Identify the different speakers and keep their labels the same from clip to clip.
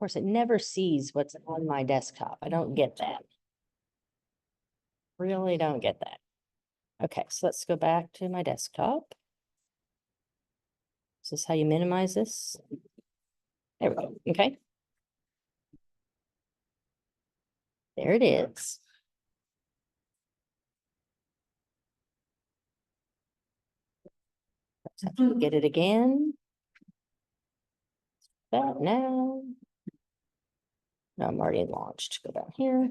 Speaker 1: course, it never sees what's on my desktop. I don't get that. Really don't get that. Okay, so let's go back to my desktop. Is this how you minimize this? There we go. Okay. There it is. Let's have to get it again. That now. No, I'm already launched. Go down here.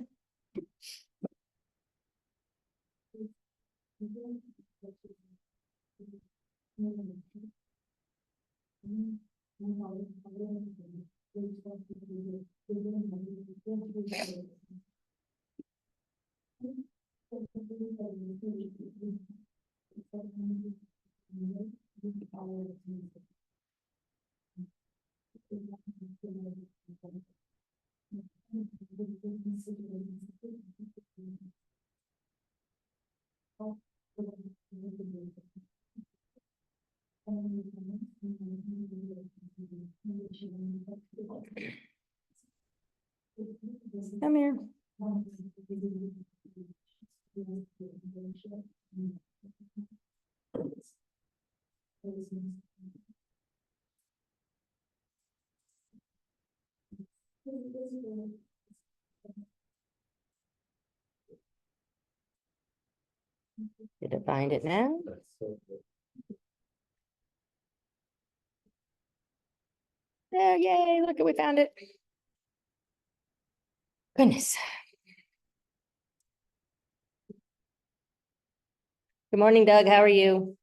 Speaker 1: Come here. Did it find it now? There, yay, look, we found it. Goodness. Good morning, Doug. How are you?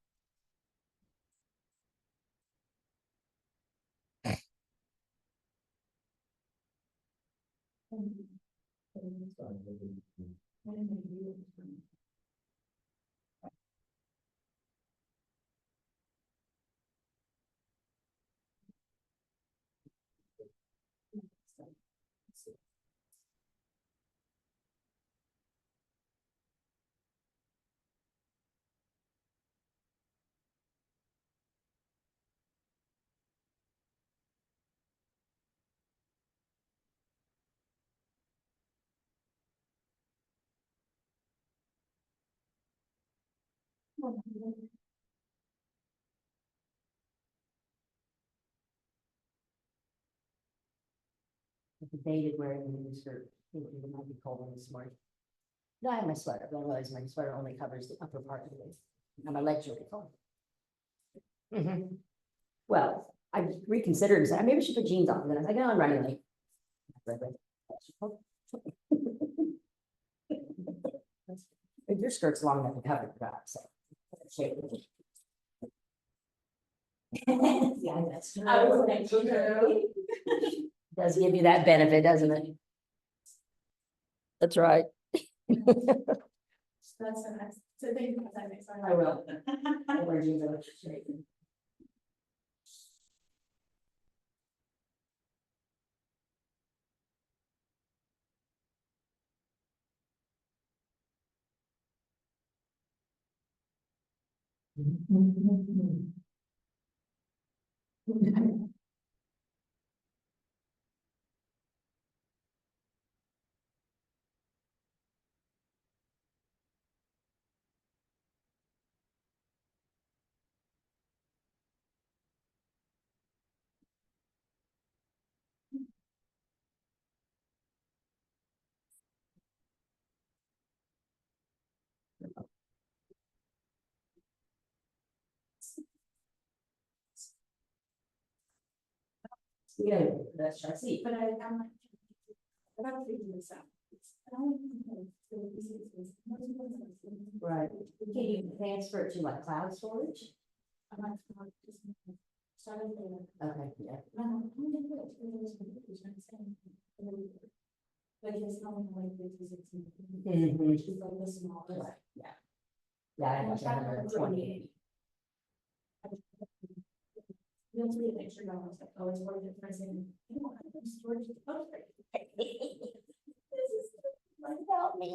Speaker 1: Debated wearing a new skirt, thinking it might be cold this morning. No, I have my sweater, but I realize my sweater only covers the upper part of the waist. And my legs are really cold. Well, I reconsidered and said, maybe I should put jeans on. And then I was like, no, I'm running late. Your skirt's long enough to cover the top, so. Yeah, that's true. Does give you that benefit, doesn't it? That's right.
Speaker 2: That's so nice. So thank you for that next time.
Speaker 1: I will. I wear jeans on straight. Yeah, that's try to see.
Speaker 2: But I'm like, I don't think this out.
Speaker 1: Right. Can you transfer it to like cloud storage?
Speaker 2: I might just started there.
Speaker 1: Okay, yeah.
Speaker 2: But it's not like 56.
Speaker 1: Mhm.
Speaker 2: It's like the small.
Speaker 1: Right, yeah. Yeah, I have 128.
Speaker 2: You have to be a picture of it, like, oh, it's worth it for saying, you know, I have storage. This is like, help me.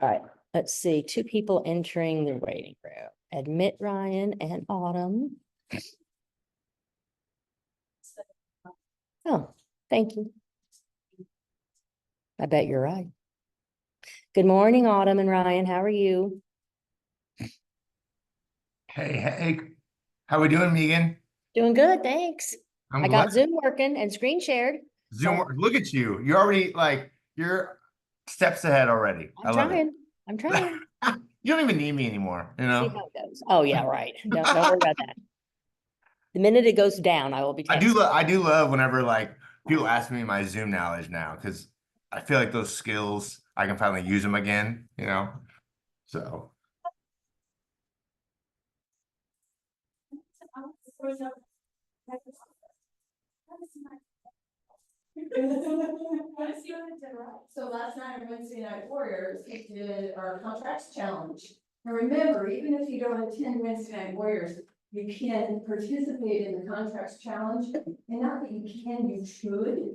Speaker 1: All right, let's see, 2 people entering the waiting room. Admit Ryan and Autumn. Oh, thank you. I bet you're right. Good morning, Autumn and Ryan. How are you?
Speaker 3: Hey, hey, how we doing, Megan?
Speaker 1: Doing good, thanks.
Speaker 3: I'm
Speaker 1: I
Speaker 3: glad.
Speaker 1: got Zoom working and screen shared.
Speaker 3: Zoom,
Speaker 1: so-
Speaker 3: look at you. You're already you're steps ahead already. I
Speaker 1: I'm
Speaker 3: love
Speaker 1: trying. I'm trying.
Speaker 3: it. You don't even need me anymore, you
Speaker 1: See
Speaker 3: know?
Speaker 1: how it goes. Oh, yeah, right. Don't worry about that. The minute it goes down, I will be texting.
Speaker 3: I do love whenever people ask me my Zoom knowledge now because I feel like those skills I can finally use them again, you know? So
Speaker 4: So last night on Wednesday Night Warriors, we did our contracts challenge. And remember, even if you don't attend Wednesday Night Warriors, you can participate in the contracts challenge. And not that you can, you should.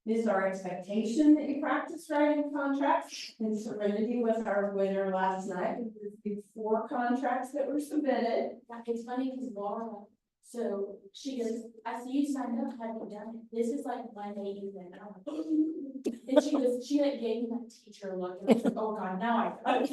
Speaker 4: This is our expectation that you practice writing contracts. And Serenity was our winner last night. There's 4 contracts that were submitted.
Speaker 2: It's funny because Laura, so she goes, I see you signed up, have you done it? This is like Monday evening. And I'm like, and she goes, she like gave me that teacher look. And I was like, oh God, now I.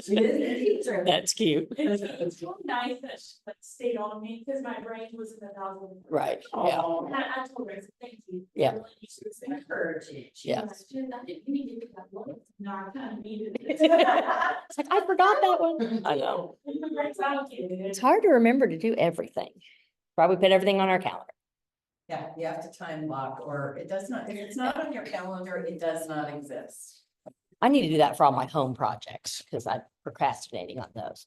Speaker 4: She is a teacher.
Speaker 1: That's cute.
Speaker 2: It's so nice that she like stayed on me because my brain was in the thousand.
Speaker 1: Right, yeah.
Speaker 2: And I told her, I said, thank you.
Speaker 1: Yeah.
Speaker 2: I really need to say encouraging. She
Speaker 1: Yeah.
Speaker 2: was like, "Jen, that didn't- you need to get that look." No, I kind of needed it.
Speaker 1: It's like, I forgot that one. I know. It's hard to remember to do everything. Probably put everything on our calendar.
Speaker 4: Yeah, you have to time block, or it does not, if it's not on your calendar, it does not exist.
Speaker 1: I need to do that for all my home projects because I'm procrastinating on those.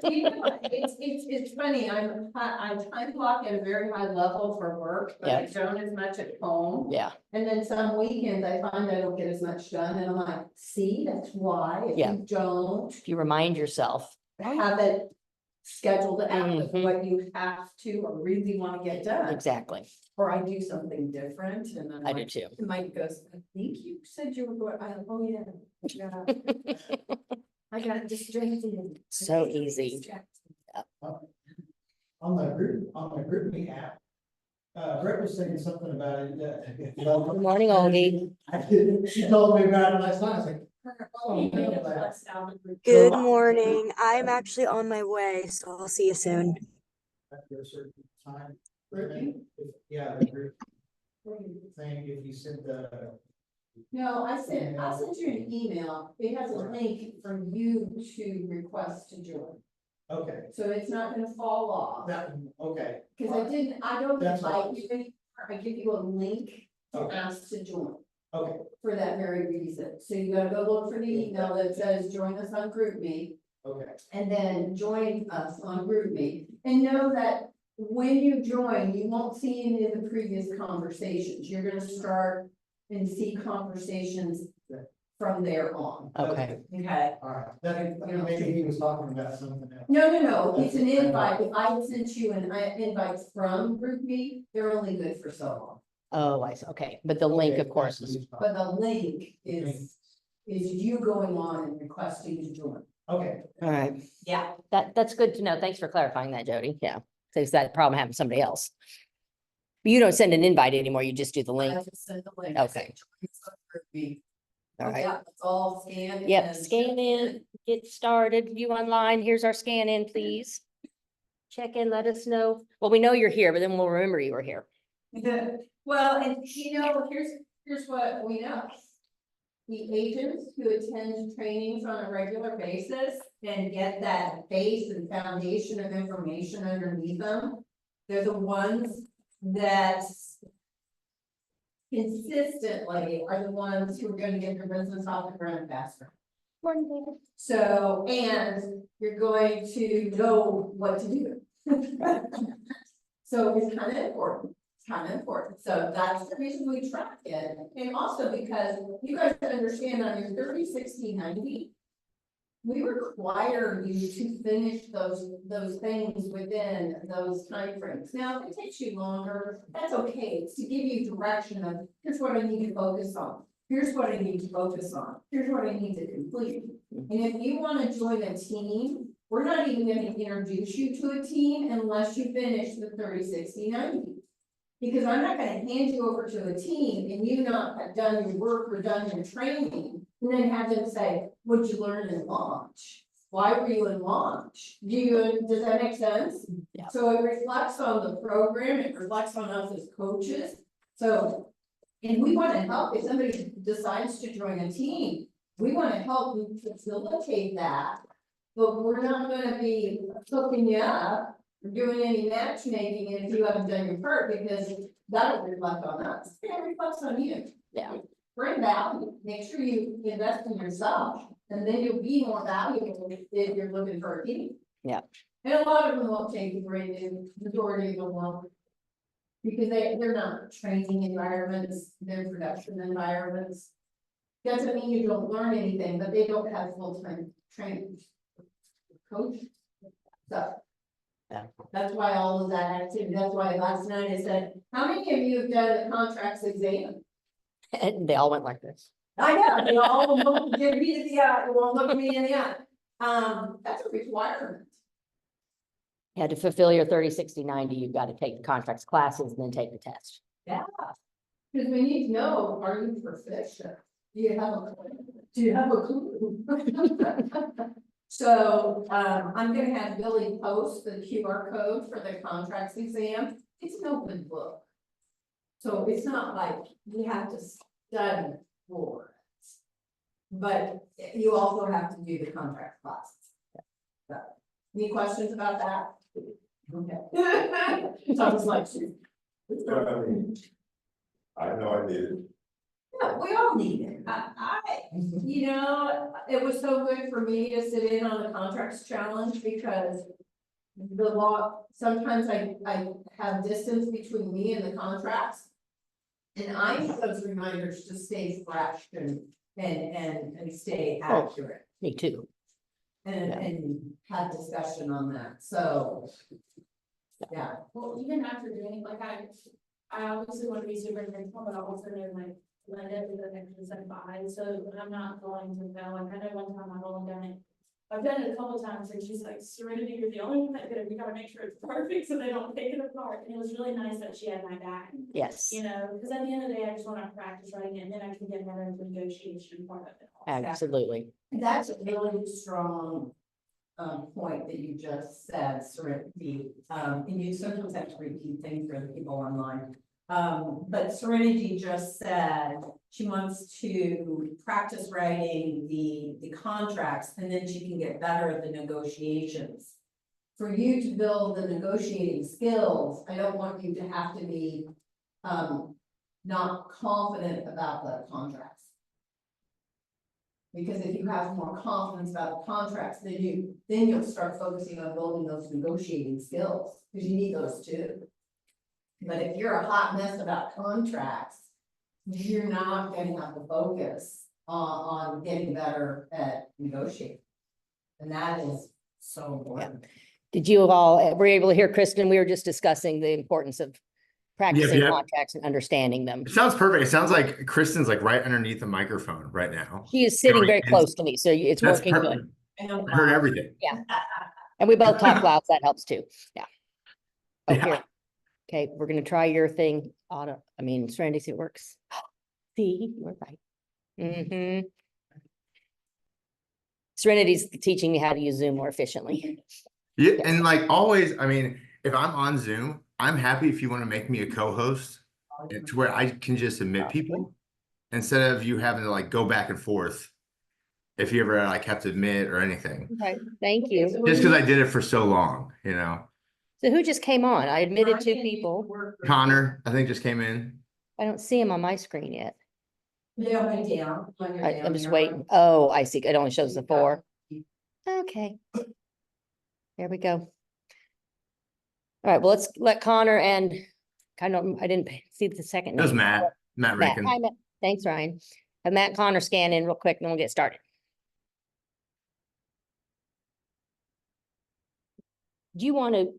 Speaker 4: You know, it's funny, I time block at a very high level for work, but I don't as much at home.
Speaker 1: Yeah,
Speaker 4: And then some weekends I find I don't get as much done, and I'm like, see, that's why, if
Speaker 1: Yeah.
Speaker 4: you don't
Speaker 1: if you remind yourself.
Speaker 4: have it scheduled out with
Speaker 1: Mhm.
Speaker 4: what you have to or really want to get done.
Speaker 1: Exactly.
Speaker 4: Or I do something different and then
Speaker 1: I do too.
Speaker 4: Mike goes, I think you said you were going, oh, yeah. I got distracted.
Speaker 1: So easy.
Speaker 5: On my group me app, Brett was saying something about it.
Speaker 1: Good morning, Oldie.
Speaker 5: She told me about it last night, I was like. "Oh, I know that."
Speaker 6: Good morning. I'm actually on my way, so I'll see you soon.
Speaker 5: After a certain time. Yeah, the group thing, if you sent the.
Speaker 4: No, I'll send you an email. It has a link for you to request to join.
Speaker 5: Okay,
Speaker 4: So it's not gonna fall off.
Speaker 5: that, okay,
Speaker 4: Cause I don't
Speaker 5: That's all.
Speaker 4: invite you anymore. I give you a link to
Speaker 5: Okay.
Speaker 4: ask to join.
Speaker 5: okay,
Speaker 4: For that very reason. So you gotta go look for the email that says, join us on GroupMe.
Speaker 5: okay,
Speaker 4: And then join us on GroupMe, and know that when you join, you won't see any of the previous conversations, you're gonna start and see conversations from there on.
Speaker 1: Okay.
Speaker 4: Okay.
Speaker 5: all right, that, maybe he was talking about something else.
Speaker 4: No, it's an invite, if I sent you an invite from GroupMe, they're only good for so long,
Speaker 1: Oh, I see. Okay. But the link, of course, is
Speaker 4: but the link is you going on and requesting to join.
Speaker 5: Okay,
Speaker 1: all right.
Speaker 4: Yeah.
Speaker 1: That's good to know. Thanks for clarifying that, Jody. Yeah. Because that problem happened to somebody else. But you don't send an invite anymore. You just do the
Speaker 4: I
Speaker 1: link.
Speaker 4: just sent the link.
Speaker 1: Okay.
Speaker 4: GroupMe.
Speaker 1: All right.
Speaker 4: Yeah, it's all scanned.
Speaker 1: Yep.
Speaker 4: and-
Speaker 1: Scan in, get started. You online. Here's our scan in, please. Check in, let us know. Well, we know you're here, but then we'll remember you were here.
Speaker 4: Well, and here's what we know. The agents who attend trainings on a regular basis and get that base and foundation of information underneath them, they're the ones that consistently are the ones who are gonna get their business off the ground faster.
Speaker 1: Morning, David.
Speaker 4: So, and you're going to know what to do. So it's kind of important, so that's the reason we track it, and also because you guys understand on your 30, 60, 90. We require you to finish those things within those timeframes. Now, if it takes you longer, that's okay, it's to give you direction of, here's what I need to focus on. Here's what I need to focus on, here's what I need to complete. And if you wanna join a team, we're not even gonna introduce you to a team unless you finish the 30, 60, 90. Because I'm not gonna hand you over to a team and you not have done your work or done your training, and then have them say, what'd you learn in launch? Why were you in launch? Does that make sense?
Speaker 1: Yeah.
Speaker 4: So it reflects on the program, it reflects on us as coaches, so. And we wanna help, if somebody decides to join a team, we wanna help you facilitate that. But we're not gonna be hooking you up, or doing any matchmaking if you haven't done your part, because that'll reflect on us, it reflects on you.
Speaker 1: Yeah.
Speaker 4: Bring value, make sure you invest in yourself, and then you'll be more valuable if you're looking for a team.
Speaker 1: Yeah.
Speaker 4: And a lot of them won't take the brand new, majority of them won't. Because they're not training environments, they're production environments. Doesn't mean you don't learn anything, but they don't have full-time training. Coach. So.
Speaker 1: Yeah.
Speaker 4: That's why all of that activity, that's why last night I said, how many of you have done the contracts exam?
Speaker 1: And they all went like this.
Speaker 4: I know, they all look, give me the eye, they won't look me in the eye. That's a requirement.
Speaker 1: You had to fulfill your 30, 60, 90, you've got to take the contracts classes and then take the test.
Speaker 4: Yeah. Because we need to know, are you proficient? Do you have a clue? So, I'm gonna have Billy post the QR code for the contracts exam. It's an open book. So it's not like you have to study for it. But you also have to do the contract classes. So, any questions about that? Okay. Sounds like.
Speaker 7: I know I need it.
Speaker 4: Yeah, we all need it. You know, it was so good for me to sit in on the contracts challenge because the law, sometimes I have distance between me and the contracts. And I need those reminders to stay fresh and stay accurate
Speaker 1: Me too.
Speaker 4: and have discussion on that. So, yeah.
Speaker 2: Well, even after doing, like, I obviously want to be super grateful, but I also know like, Linda is an extra buy, so I'm not going to fail. Like, I know one time I've only done it. I've done it a couple times and she's like, Serenity, you're the only one that could, we gotta make sure it's perfect so they don't take it apart. And it was really nice that she had my back,
Speaker 1: Yes,
Speaker 2: you know, because at the end of the day, I just want to practice writing it and then I can get better at the negotiation part of it. all.
Speaker 1: absolutely.
Speaker 4: That's a really strong point that you just said, Serenity. And you sometimes have to repeat things for the people online. But Serenity just said she wants to practice writing the contracts and then she can get better at the negotiations. For you to build the negotiating skills, I don't want you to have to be not confident about the contracts. Because if you have more confidence about the contracts, then you'll start focusing on building those negotiating skills, because you need those too. But if you're a hot mess about contracts, you're not gonna have the focus on getting better at negotiating. And that is so important.
Speaker 1: Did you all, were you able to hear Kristen? We were just discussing the importance of practicing
Speaker 3: yeah.
Speaker 1: contracts and understanding them.
Speaker 3: It sounds perfect. It sounds like Kristen's like right underneath the microphone right now.
Speaker 1: She is sitting very
Speaker 3: It's-
Speaker 1: close to me, so it's
Speaker 3: That's
Speaker 1: working
Speaker 3: perfect.
Speaker 1: good.
Speaker 4: And
Speaker 3: I heard everything.
Speaker 1: And we both talk loud, so that helps too. Yeah. Oh,
Speaker 3: Yeah.
Speaker 1: here. Okay, we're gonna try your thing. Serenity, see it works. See, you're right. Mm-hmm. Serenity's teaching me how to use Zoom more efficiently.
Speaker 3: Yeah, and like always, I mean, if I'm on Zoom, I'm happy if you want to make me a co-host to where I can just admit people instead of you having to like go back and forth if you ever like have to admit or anything.
Speaker 1: Okay, thank you.
Speaker 3: Just because I did it for so long, you know.
Speaker 1: So who just came on? I admitted two people.
Speaker 3: Connor, I think just came in.
Speaker 1: I don't see him on my screen yet.
Speaker 4: They'll be down. when you're down
Speaker 1: I'm just
Speaker 4: there.
Speaker 1: waiting. Oh, I see. It only shows the 4. Okay. There we go. All right, well, let's let Connor and I didn't see the second
Speaker 3: It was
Speaker 1: name.
Speaker 3: Matt
Speaker 1: Matt.
Speaker 3: Rankin.
Speaker 1: Hi, Matt. Thanks, Ryan. Have Matt Connor scan in real quick and then we'll get started. Do you want to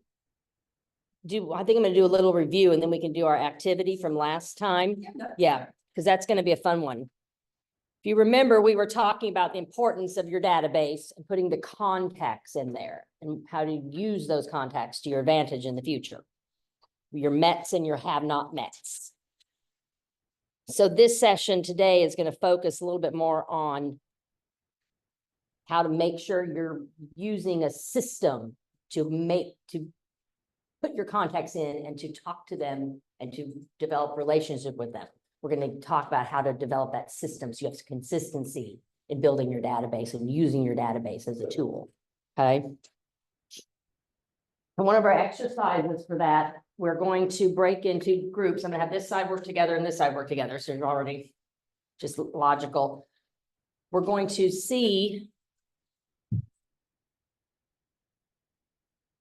Speaker 1: I think I'm gonna do a little review and then we can do our activity from last time. Yeah, because that's gonna be a fun one. If you remember, we were talking about the importance of your database and putting the contacts in there and how to use those contacts to your advantage in the future. your Mets and your have-not Mets. So this session today is going to focus a little bit more on how to make sure you're using a system to put your contacts in and to talk to them and to develop relationship with them. We're going to talk about how to develop that system so you have consistency in building your database and using your database as a tool. Okay. And one of our exercises for that, we're going to break into groups. I'm gonna have this side work together and this side work together. So you're already just logical. We're going to see.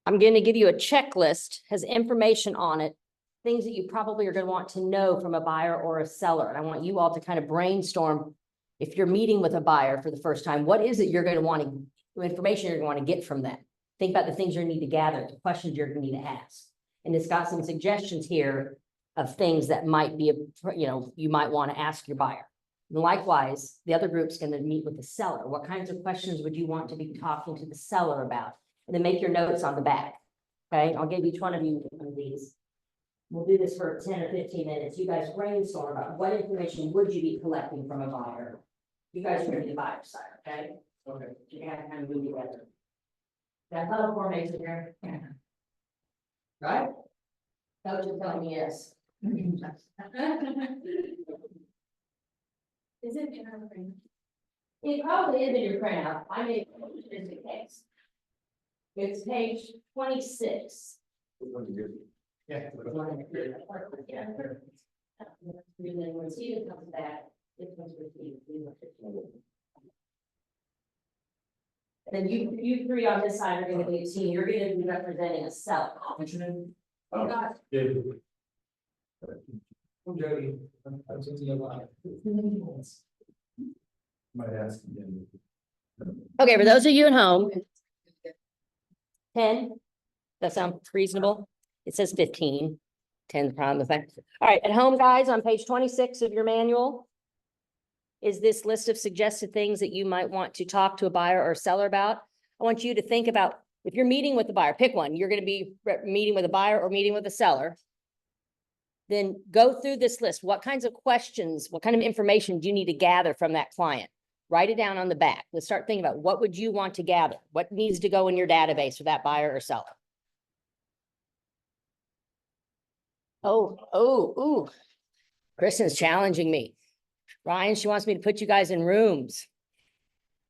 Speaker 1: I'm going to give you a checklist, has information on it, things that you probably are going to want to know from a buyer or a seller. And I want you all to kind of brainstorm, if you're meeting with a buyer for the first time, what is it you're going to want to, information you're going to want to get from them? Think about the things you need to gather, the questions you're going to need to ask. And it's got some suggestions here of things that might be, you might want to ask your buyer. And likewise, the other group's going to meet with the seller. What kinds of questions would you want to be talking to the seller about? And then make your notes on the back. Okay, I'll give each one of you one of these. We'll do this for 10 or 15 minutes. You guys brainstorm about what information would you be collecting from a buyer. You guys are going to be the buyer side, okay?
Speaker 5: Okay.
Speaker 1: You have to kind of move together. That huddle formation here. Right? Coach is telling me yes.
Speaker 2: Is it in our brain?
Speaker 1: It probably is in your printout. I made it just in case. It's page 26.
Speaker 5: Yeah.
Speaker 1: And then when Stephen comes back, it comes with you. Then you three on this side are going to be a team. You're going to be representing a seller.
Speaker 5: What's your name?
Speaker 1: Got it.
Speaker 5: David. I'm Jody. I was in the line. Might ask again.
Speaker 1: Okay, for those of you at home, 10, that sound reasonable? It says 15, 10 is probably the fact. All right, at home, guys, on page 26 of your manual is this list of suggested things that you might want to talk to a buyer or seller about. I want you to think about, if you're meeting with the buyer, pick one. You're going to be meeting with a buyer or meeting with a seller. Then go through this list. What kinds of questions, what kind of information do you need to gather from that client? Write it down on the back. Let's start thinking about what would you want to gather? What needs to go in your database for that buyer or seller? Oh, Kristen's challenging me. Ryan, she wants me to put you guys in rooms.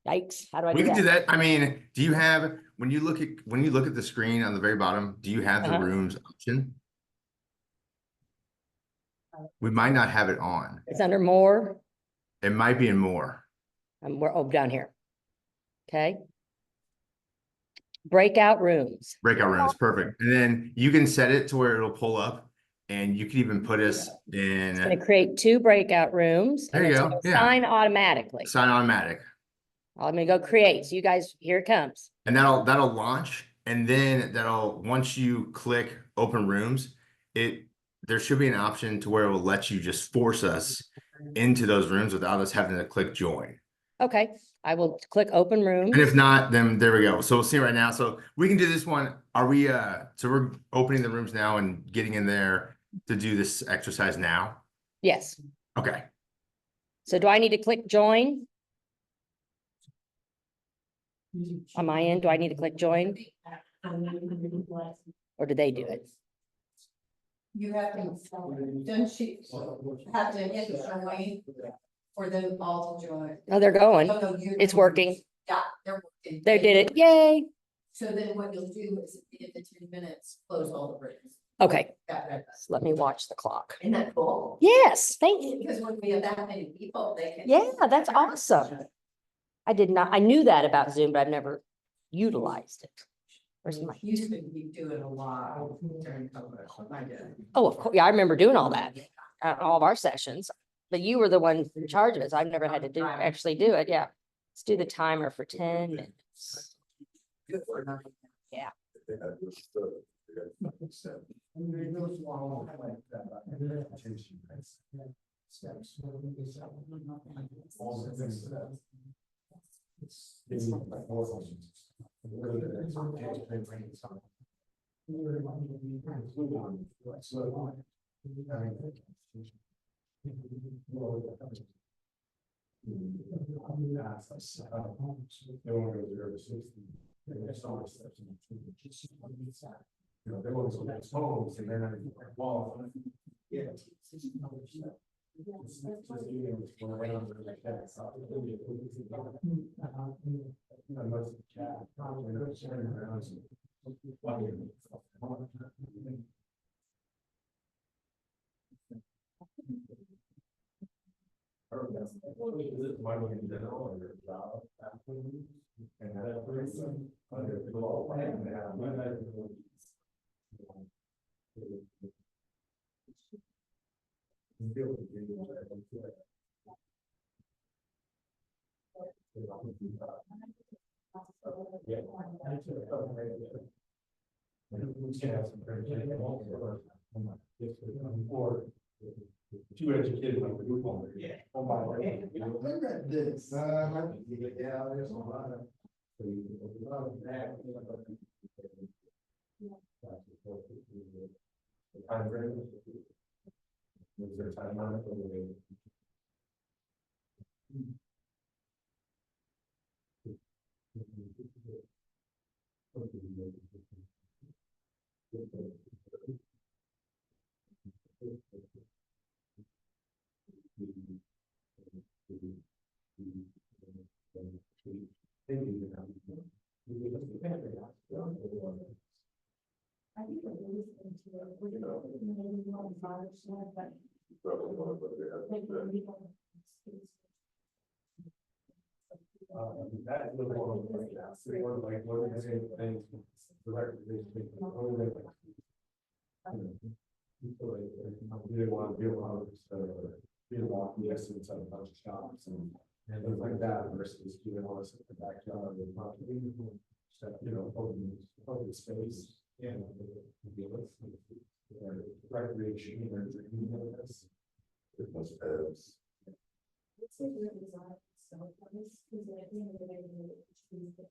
Speaker 1: Yikes, how do I do
Speaker 3: We can do
Speaker 1: that?
Speaker 3: that. I mean, do you have, when you look at the screen on the very bottom, do you have the
Speaker 1: Uh-huh.
Speaker 3: rooms option? We might not have it on.
Speaker 1: It's under more.
Speaker 3: It might be in more.
Speaker 1: We're down here. Okay. Breakout rooms.
Speaker 3: Breakout rooms, perfect. And then you can set it to where it'll pull up and you can even put us
Speaker 1: It's going
Speaker 3: in
Speaker 1: to create 2 breakout rooms.
Speaker 3: There
Speaker 1: and
Speaker 3: you
Speaker 1: it's
Speaker 3: go,
Speaker 1: gonna
Speaker 3: yeah.
Speaker 1: Sign automatically.
Speaker 3: sign automatic.
Speaker 1: I'm going to go create. So you guys, here it comes.
Speaker 3: And that'll launch. And then once you click open rooms, there should be an option to where it will let you just force us into those rooms without us having to click join.
Speaker 1: Okay, I will click open rooms.
Speaker 3: And if not, then there we go. So we'll see right now. So we can do this one. So we're opening the rooms now and getting in there to do this exercise now.
Speaker 1: Yes.
Speaker 3: Okay.
Speaker 1: So do I need to click join? On my end, do I need to click join? Or do they do it?
Speaker 4: You have to, don't you have to hit join for them all to join?
Speaker 1: Oh, they're going.
Speaker 4: No,
Speaker 1: It's working.
Speaker 4: Yeah, they're working.
Speaker 1: They did it. Yay.
Speaker 4: So then what you'll do is at the end of the 10 minutes, close all the rooms.
Speaker 1: Okay,
Speaker 4: Got it.
Speaker 1: so let me watch the clock.
Speaker 4: Isn't that cool?
Speaker 1: Yes, thank you.
Speaker 4: Because when we have that many people, they can.
Speaker 1: Yeah, that's awesome. I knew that about Zoom, but I've never utilized it. Where's my,
Speaker 4: Used to be doing a lot during COVID. I did.
Speaker 1: oh, of course, yeah, I remember doing all that at all of our sessions. But you were the one in charge of it, so I've never had to actually do it, yeah. Let's do the timer for 10 minutes. Yeah.
Speaker 7: You know, they want to go homes and then wall. Yeah. Too educated on the group home. Yeah. Oh, my God. Look at this. Yeah, there's a lot of. Time frame. Was there a time on it?
Speaker 2: I think we're listening to it. We're not maybe one father, but.
Speaker 7: That was one of like, one of the same things. The recommendation. We didn't want to be able to, be able to, yes, it's a bunch of shops and things like that versus you know, us in the backyard with stuff, you know, open space. And recreation and drinking. It was
Speaker 2: It's like we're designed so nice, because at the end of the day, we choose the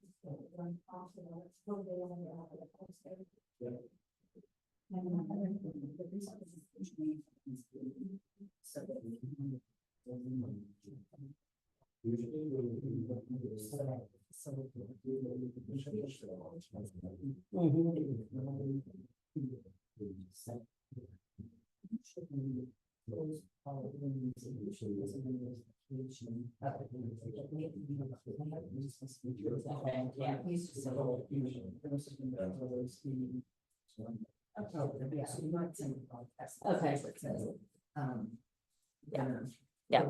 Speaker 2: one option, it's what they want to have the poster.
Speaker 7: Yeah.
Speaker 2: And the resources which we. So that we can.
Speaker 1: Okay. Yeah.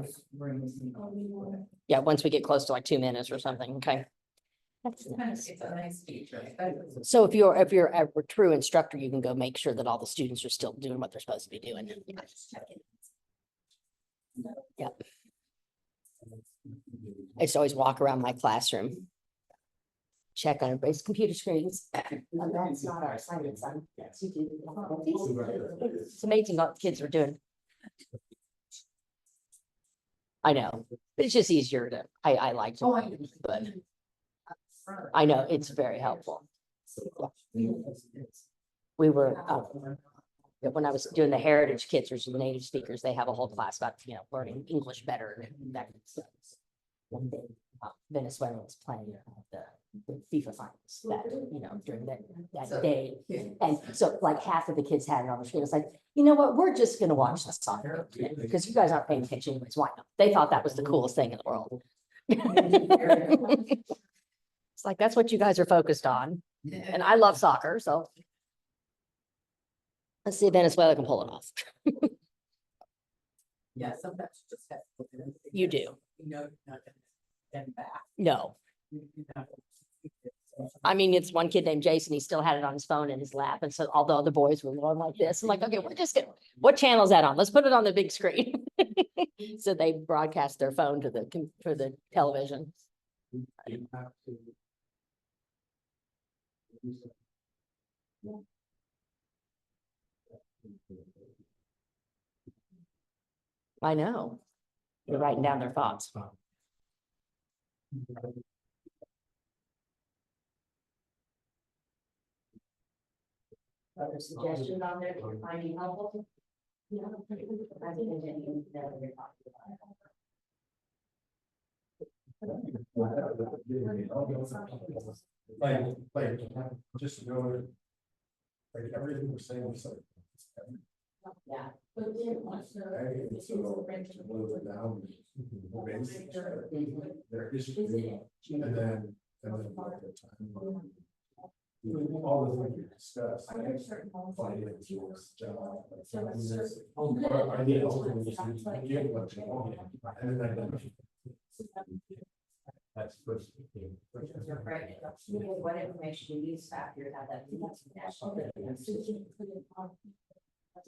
Speaker 1: Yeah, once we get close to like 2 minutes or something, okay. That's nice.
Speaker 4: It's a nice feature.
Speaker 1: So if you're a true instructor, you can go make sure that all the students are still doing what they're supposed to be doing. Yeah. I just always walk around my classroom. Check on everybody's computer screens. Oh, that's not our assignment, son. Yes, you do. It's amazing what kids are doing. I know, but it's just easier to, I like to, but I know it's very helpful. We were, when I was doing the heritage kids or the native speakers, they have a whole class about, you know, learning English better and that. One day, Venezuela was playing the FIFA finals that, you know, during that day. And so like half of the kids had it on the screen. It's like, you know what, we're just gonna watch the soccer because you guys aren't paying attention anyways. Why not? They thought that was the coolest thing in the world. It's like, that's what you guys are focused on. And I love soccer, so. Let's see if Venezuela can pull it off.
Speaker 4: Yeah, sometimes you just have.
Speaker 1: You do.
Speaker 4: You know, you're not gonna stand back.
Speaker 1: No, I mean, it's one kid named Jason. He still had it on his phone in his lap. And so all the other boys were going like this. I'm like, okay, we're just gonna, what channel is that on? Let's put it on the big screen. So they broadcast their phone to the television. I know. They're writing down their thoughts. Other suggestions on there that you're finding helpful?
Speaker 2: Yeah.
Speaker 1: I think engineering is very popular.
Speaker 7: Like, just know. Like everything we're saying was like.
Speaker 1: Yeah.
Speaker 2: But then also.
Speaker 7: It's a little bit down. Their history, and then like the time. All the things we discussed. Finance, job. That's first.
Speaker 1: What information you use after have that.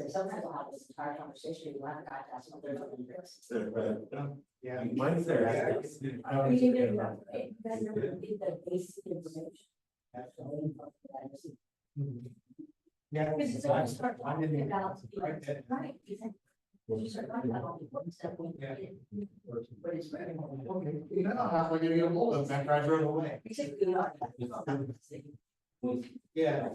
Speaker 1: Sometimes I'll have this entire conversation, you haven't got to ask what they're looking for.
Speaker 7: Yeah, mine's there. Yeah.
Speaker 2: Because it's always start talking about.
Speaker 7: Right.
Speaker 2: Right. You start talking about all the important stuff when you get it. But it's very.
Speaker 5: You know, how we're gonna get a hold of them after I drove away. Yeah.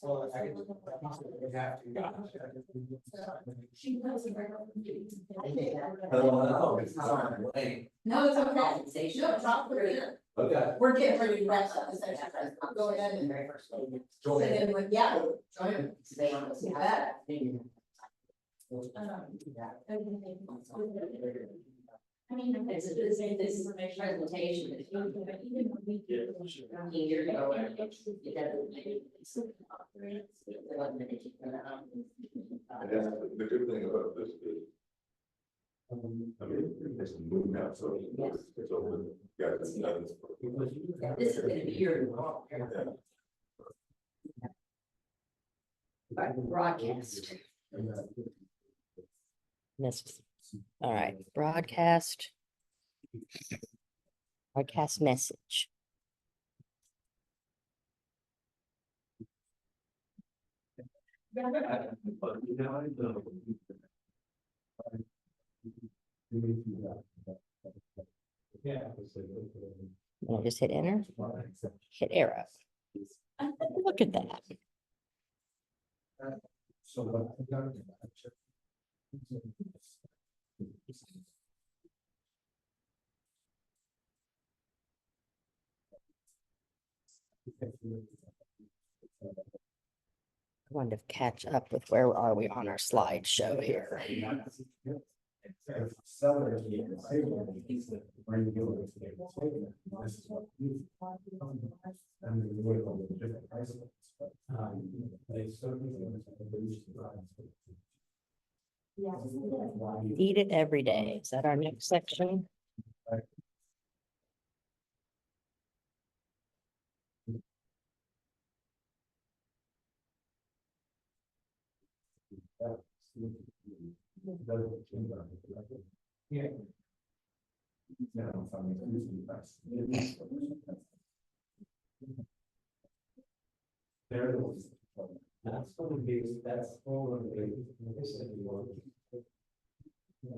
Speaker 5: Well, I can. We have to.
Speaker 2: She knows.
Speaker 4: No, it's okay. No, talk for it.
Speaker 7: Okay.
Speaker 4: We're getting ready to wrap up the session. Go ahead and. Sit in with, yeah, join them. You bet.
Speaker 2: I mean, it's the same, this information presentation.
Speaker 1: Years ago,
Speaker 2: Yeah.
Speaker 1: it doesn't make it. There wasn't many people around.
Speaker 7: The good thing about this is. I mean, it's moving out, so it's over. Yeah, it's done.
Speaker 1: This is gonna be your. Broadcast. This, all right, broadcast. Broadcast message.
Speaker 7: Yeah.
Speaker 1: I'll just hit enter, hit arrow. Look at that.
Speaker 7: So.
Speaker 1: I wanted to catch up with where are we on our slideshow here. Eat it every day. Is that our next section?
Speaker 7: Yeah. There it is. That's one of these, that's all of the.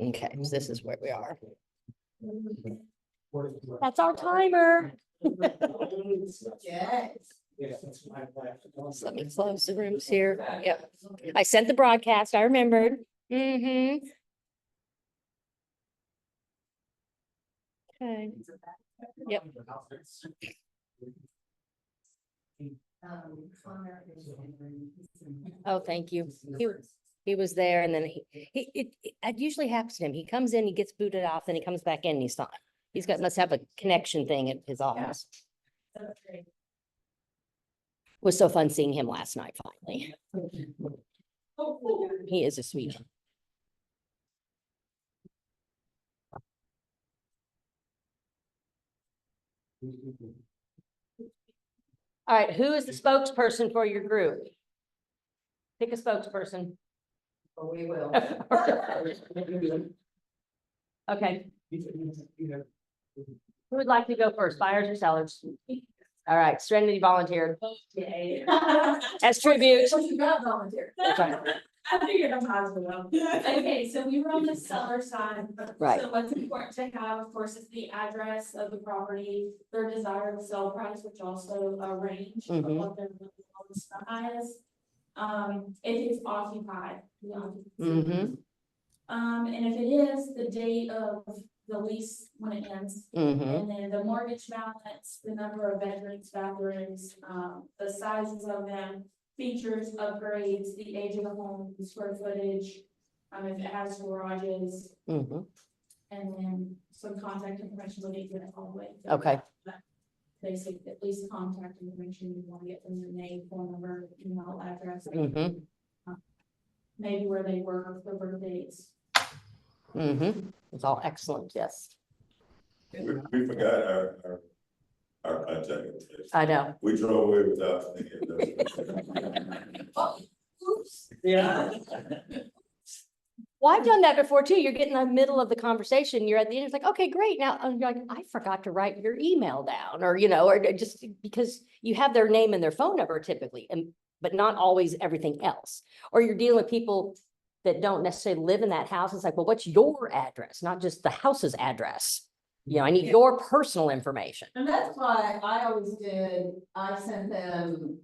Speaker 1: Okay, so this is where we are. That's our timer.
Speaker 4: Yes.
Speaker 1: So let me close the rooms here. Yep. I sent the broadcast. I remembered. Mm-hmm. Okay. Yep. Oh, thank you. He was there and then it usually happens to him. He comes in, he gets booted off, then he comes back in and he's not. He's got, must have a connection thing at his office. It was so fun seeing him last night, finally. He is a sweetie. All right, who is the spokesperson for your group? Pick a spokesperson.
Speaker 4: We will.
Speaker 1: Okay, who would like to go first, buyers or sellers? All right, Serenity volunteered as tribute.
Speaker 4: You got volunteer.
Speaker 1: That's right.
Speaker 2: I figured I'm positive. Okay, so we were on the seller side.
Speaker 1: Right.
Speaker 2: So what's important to have, of course, is the address of the property, their desired sale price, which also a range of
Speaker 1: Mhm.
Speaker 2: what they're looking for highest. If it's occupied, the occupancy.
Speaker 1: Mm-hmm,
Speaker 2: And if it is, the date of the lease when it ends.
Speaker 1: mm-hmm,
Speaker 2: And then the mortgage balance, the number of bedrooms, bathrooms, the sizes of them, features, upgrades, the age of the home, the square footage. If it has garages,
Speaker 1: mm-hmm.
Speaker 2: and then some contact information would need to all the way.
Speaker 1: Okay.
Speaker 2: Basic, at least contact information you want to get from their name, phone number, email address,
Speaker 1: Mm-hmm,
Speaker 2: maybe where they work, their birth dates.
Speaker 1: mm-hmm. It's all excellent, yes.
Speaker 8: We forgot our contact information.
Speaker 1: I know.
Speaker 8: We drove away without thinking of that.
Speaker 4: Oops.
Speaker 5: Yeah.
Speaker 1: Well, I've done that before too. You're getting in the middle of the conversation, you're at the end, it's like, okay, great, now, and you're like, I forgot to write your email down, or, or just because you have their name and their phone number typically, but not always everything else. Or you're dealing with people that don't necessarily live in that house, it's like, well, what's your address, not just the house's address? I need your personal information.
Speaker 4: And that's why I always I sent them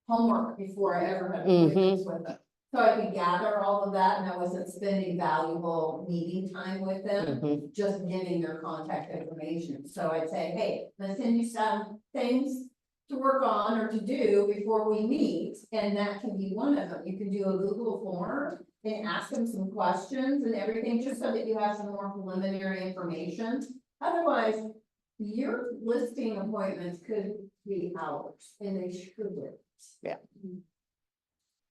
Speaker 4: homework before I ever had appointments with them. So I could gather all of that and I wasn't spending valuable meeting time with them,
Speaker 1: Mhm.
Speaker 4: just getting their contact information. So I'd say, hey, let's send you some things to work on or to do before we meet. And that can be one of them. You can do a Google form and ask them some questions and everything, just so that you have some more preliminary information. Otherwise, your listing appointments could be hours and they shouldn't.
Speaker 1: Yeah.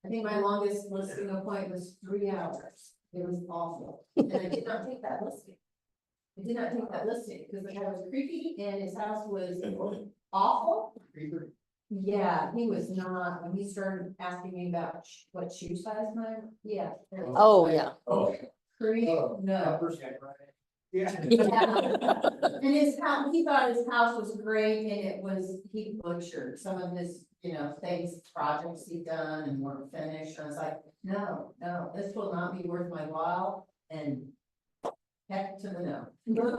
Speaker 4: I think my longest listing appointment was 3 hours. It was awful. And I did not take that listing. I did not take that listing because the guy was creepy and his house was awful. Yeah, he was not, when he started asking me about what shoe size mine, yeah.
Speaker 1: Oh, yeah.
Speaker 8: Oh,
Speaker 4: Creep, no.
Speaker 5: Yeah.
Speaker 4: And his house, he thought his house was great and he butchered some of his, things, projects he'd done and weren't finished. I was like, no, this will not be worth my while and heck to the no.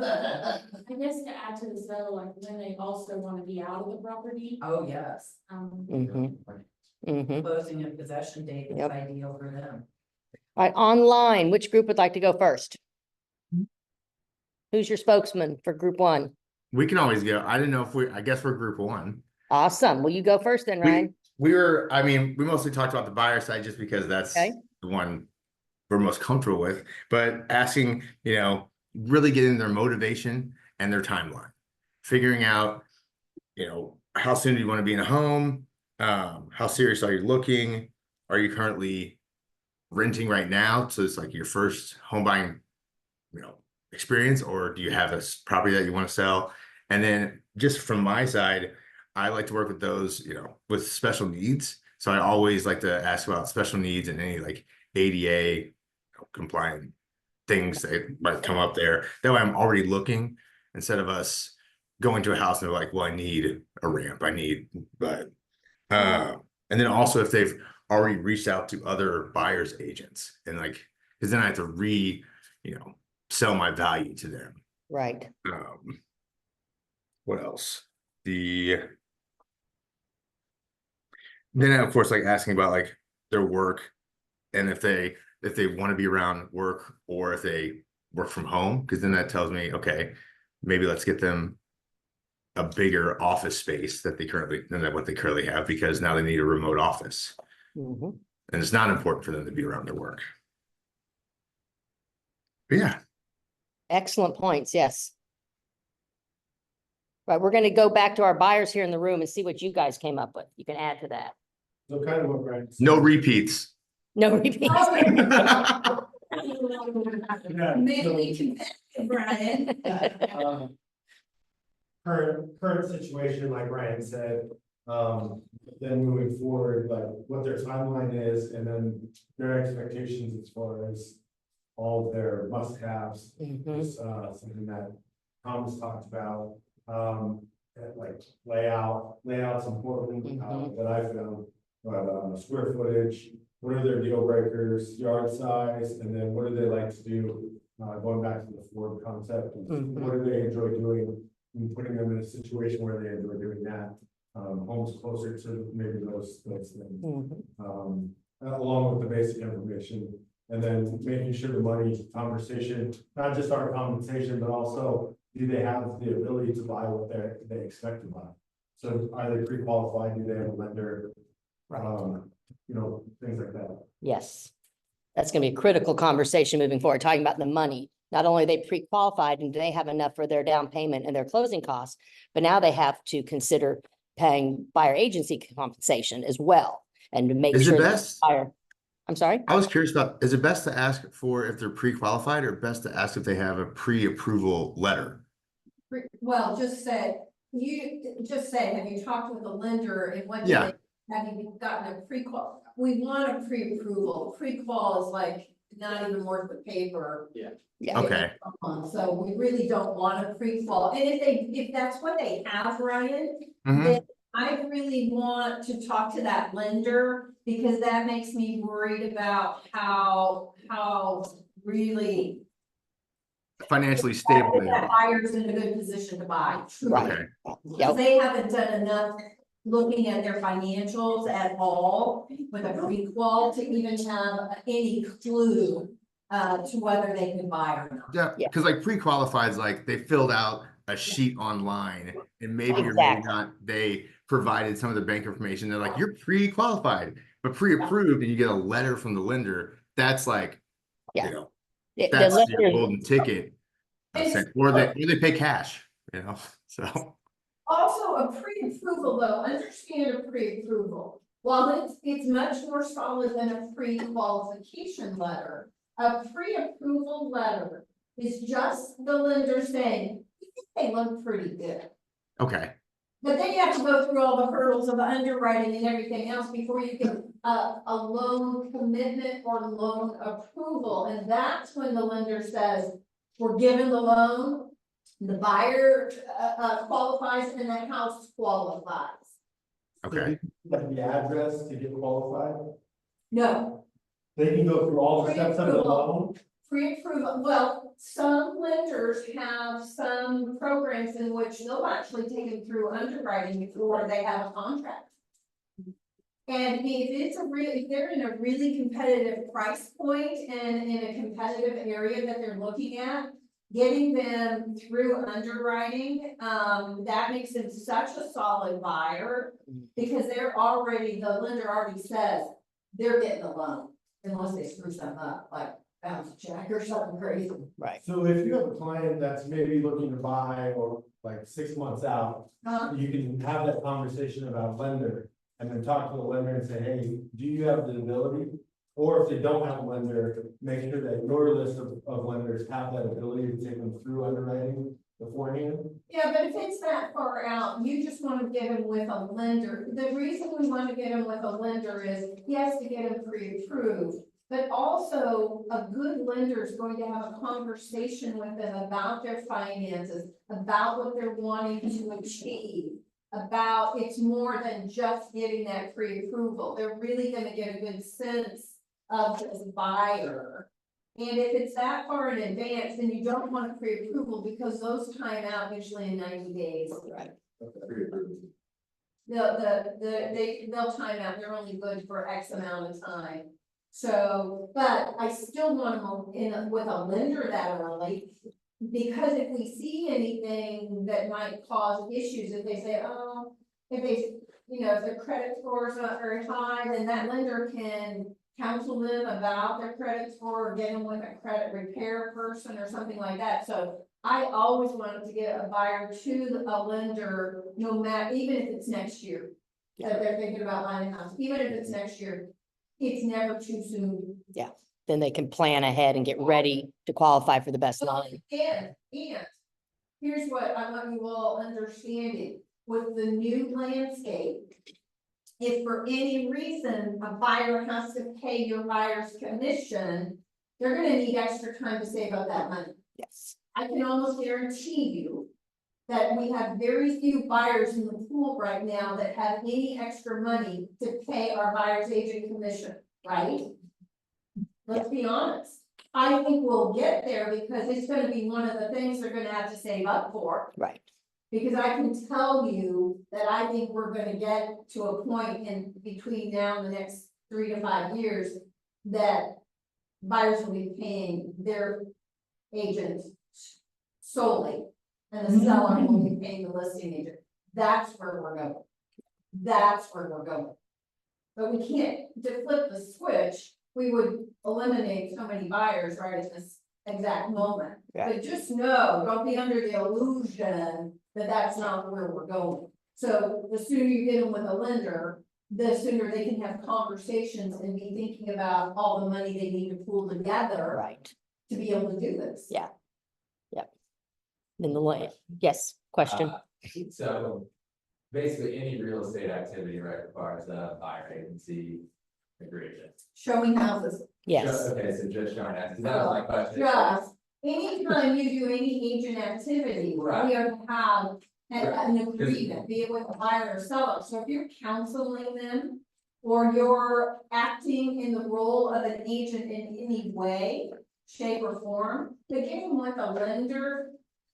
Speaker 2: I guess to add to this though, like when they also want to be out of the property,
Speaker 9: Oh, yes,
Speaker 1: Mhm. Mhm.
Speaker 9: closing and possession date is
Speaker 1: Yep.
Speaker 9: ideal for them.
Speaker 1: All right, online, which group would like to go first? Who's your spokesman for group one?
Speaker 3: We can always go. I didn't know if I guess we're group one.
Speaker 1: Awesome. Will you go first then, Ryan?
Speaker 3: We mostly talked about the buyer side just because that's
Speaker 1: Okay.
Speaker 3: the one we're most comfortable with, but asking, really getting their motivation and their timeline, figuring out, how soon do you want to be in a home? How serious are you looking? Are you currently renting right now? So it's like your first home buying, experience, or do you have a property that you want to sell? And then just from my side, I like to work with those, with special needs. So I always like to ask about special needs and any like ADA compliant things that might come up there. That way I'm already looking instead of us going to a house and they're like, well, I need a ramp. And then also if they've already reached out to other buyers agents and because then I have to sell my value to them.
Speaker 1: Right.
Speaker 3: What else? Then of course, asking about their work and if they want to be around work or if they work from home, because then that tells me, okay, maybe let's get them a bigger office space than what they currently have, because now they need a remote office.
Speaker 1: Mhm.
Speaker 3: And it's not important for them to be around their work. But yeah.
Speaker 1: Excellent points, yes. Right, we're gonna go back to our buyers here in the room and see what you guys came up with. You can add to that.
Speaker 7: So kind of what Brian said.
Speaker 3: No repeats.
Speaker 1: No repeats.
Speaker 4: Maybe we can, Brian.
Speaker 7: Current situation, like Ryan said, then moving forward, like what their timeline is, and then their expectations as far as all of their must-haves.
Speaker 1: Mhm.
Speaker 7: Is something that Thomas talked about, like layout's important,
Speaker 1: Mhm.
Speaker 7: that I found, but square footage, what are their deal breakers, yard size, and then what do they like to do? Going back to the Ford concept,
Speaker 1: Mhm.
Speaker 7: what do they enjoy doing? And putting them in a situation where they enjoy doing that, homes closer to maybe those things.
Speaker 1: Mhm.
Speaker 7: Along with the basic information, and then making sure the money conversation, not just our compensation, but also, do they have the ability to buy what they expect to buy? So are they pre-qualified, do they have a lender, you know, things like that.
Speaker 1: Yes. That's gonna be a critical conversation moving forward, talking about the money. Not only are they pre-qualified and do they have enough for their down payment and their closing costs, but now they have to consider paying buyer agency compensation as well. And to make
Speaker 3: Is it
Speaker 1: sure that
Speaker 3: best?
Speaker 1: buyer, I'm sorry?
Speaker 3: I was curious about, is it best to ask for if they're pre-qualified or best to ask if they have a pre-approval letter?
Speaker 4: Well, just say, have you talked with the lender and what?
Speaker 3: Yeah.
Speaker 4: Have you gotten a pre-qual? We want a pre-approval. Pre-qual is like not even worth the paper.
Speaker 1: Yeah.
Speaker 3: Okay.
Speaker 4: So we really don't want a pre-qual. And if that's what they have, Ryan,
Speaker 3: Mhm.
Speaker 4: then I really want to talk to that lender because that makes me worried about how really
Speaker 3: Financially stable they
Speaker 4: that
Speaker 3: are.
Speaker 4: buyer's in a good position to buy. truly.
Speaker 1: Right.
Speaker 3: Okay.
Speaker 4: Because
Speaker 1: Yep.
Speaker 4: they haven't done enough looking at their financials at all with a pre-qual to even have any clue to whether they can buy or not.
Speaker 3: Yeah,
Speaker 1: Yeah.
Speaker 3: because like pre-qualified is like they filled out a sheet online and maybe or maybe
Speaker 1: Exactly.
Speaker 3: not, they provided some of the bank information. They're like, you're pre-qualified, but pre-approved and you get a letter from the lender. That's like,
Speaker 1: Yeah.
Speaker 3: you know,
Speaker 1: The
Speaker 3: that's your
Speaker 1: lender-
Speaker 3: golden ticket. Or they pay cash, you know, so.
Speaker 4: Also, a pre-approval though, understand a pre-approval. While it's much more solid than a pre-qualification letter, a pre-approval letter is just the lender saying, they look pretty good.
Speaker 3: Okay,
Speaker 4: But then you have to go through all the hurdles of underwriting and everything else before you get a loan commitment or loan approval. And that's when the lender says, we're given the loan, the buyer qualifies and the house qualifies.
Speaker 3: okay.
Speaker 7: Like the address to get qualified,
Speaker 4: No,
Speaker 7: they can go through all the steps of the loan.
Speaker 4: pre-approval, well, some lenders have some programs in which they'll actually take them through underwriting before they have a contract. And if they're in a really competitive price point and in a competitive area that they're looking at, getting them through underwriting, that makes them such a solid buyer. Because the lender already says they're getting the loan unless they screw something up, like bounce a check or something crazy.
Speaker 1: Right.
Speaker 7: So if you have a client that's maybe looking to buy or like 6 months out, you can have that conversation about lender. And then talk to the lender and say, hey, do you have the ability? Or if they don't have a lender, make sure that your list of lenders have that ability to take them through underwriting beforehand.
Speaker 4: Yeah, but if it's that far out, you just want to get them with a lender. The reason we want to get them with a lender is, yes, to get them pre-approved. But also, a good lender is going to have a conversation with them about their finances, about what they're wanting to achieve. About it's more than just getting that pre-approval. They're really gonna get a good sense of this buyer. And if it's that far in advance, then you don't want a pre-approval because those time out usually in 90 days.
Speaker 1: Right.
Speaker 4: They'll time out, they're only good for X amount of time. So, but I still want them with a lender that early. Because if we see anything that might cause issues, if they say, oh, if their credit score is not very high, then that lender can counsel them about their credit score, or get them with a credit repair person or something like that. So I always wanted to get a buyer to a lender, no matter, even if it's next year. That they're thinking about buying a house, even if it's next year, it's never too soon.
Speaker 1: Then they can plan ahead and get ready to qualify for the best loan.
Speaker 4: And here's what I want you all understanding, with the new landscape. If for any reason a buyer has to pay your buyer's commission, they're gonna need extra time to save up that money.
Speaker 1: Yes.
Speaker 4: I can almost guarantee you that we have very few buyers in the pool right now that have any extra money to pay our buyer's agent commission. right? Let's be honest. I think we'll get there because it's gonna be one of the things they're gonna have to save up for.
Speaker 1: Right.
Speaker 4: Because I can tell you that I think we're gonna get to a point in between now and the next 3 to 5 years that buyers will be paying their agent solely, and the seller will be paying the listing agent. That's where we're going. That's where we're going. But we can't, to flip the switch, we would eliminate so many buyers right at this exact moment.
Speaker 1: Yeah.
Speaker 4: But just know, don't be under the illusion that that's not where we're going. So the sooner you get them with a lender, the sooner they can have conversations and be thinking about all the money they need to pool together
Speaker 1: Right.
Speaker 4: to be able to do this.
Speaker 1: Yeah. In the land. Yes, question.
Speaker 8: So basically, any real estate activity, right, requires a buyer agency agreement.
Speaker 4: Showing houses,
Speaker 1: Yes.
Speaker 8: Okay, so just showing that, 'cause that was my question.
Speaker 4: just, anytime you do any agent activity, we
Speaker 8: Right.
Speaker 4: are to have an
Speaker 8: Right.
Speaker 4: agreement, be it with a buyer or seller, so if you're counseling them. Or you're acting in the role of an agent in any way, shape or form, the game with a lender.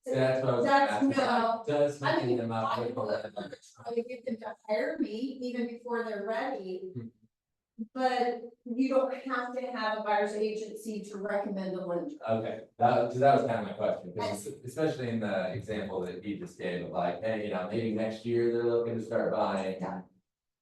Speaker 8: So that's what I was
Speaker 4: That's
Speaker 8: asking,
Speaker 4: no.
Speaker 8: like, does
Speaker 4: I
Speaker 8: hooking
Speaker 4: mean,
Speaker 8: them up
Speaker 4: I
Speaker 8: with a
Speaker 4: would
Speaker 8: lender-
Speaker 4: try to get them to hire me even before they're ready.
Speaker 8: Hmm.
Speaker 4: But you don't have to have a buyer's agency to recommend a lender.
Speaker 8: Okay, that was kind of my question, because especially in the example that you just gave of like, hey, you know, maybe next year they're looking to start buying.
Speaker 4: Yeah.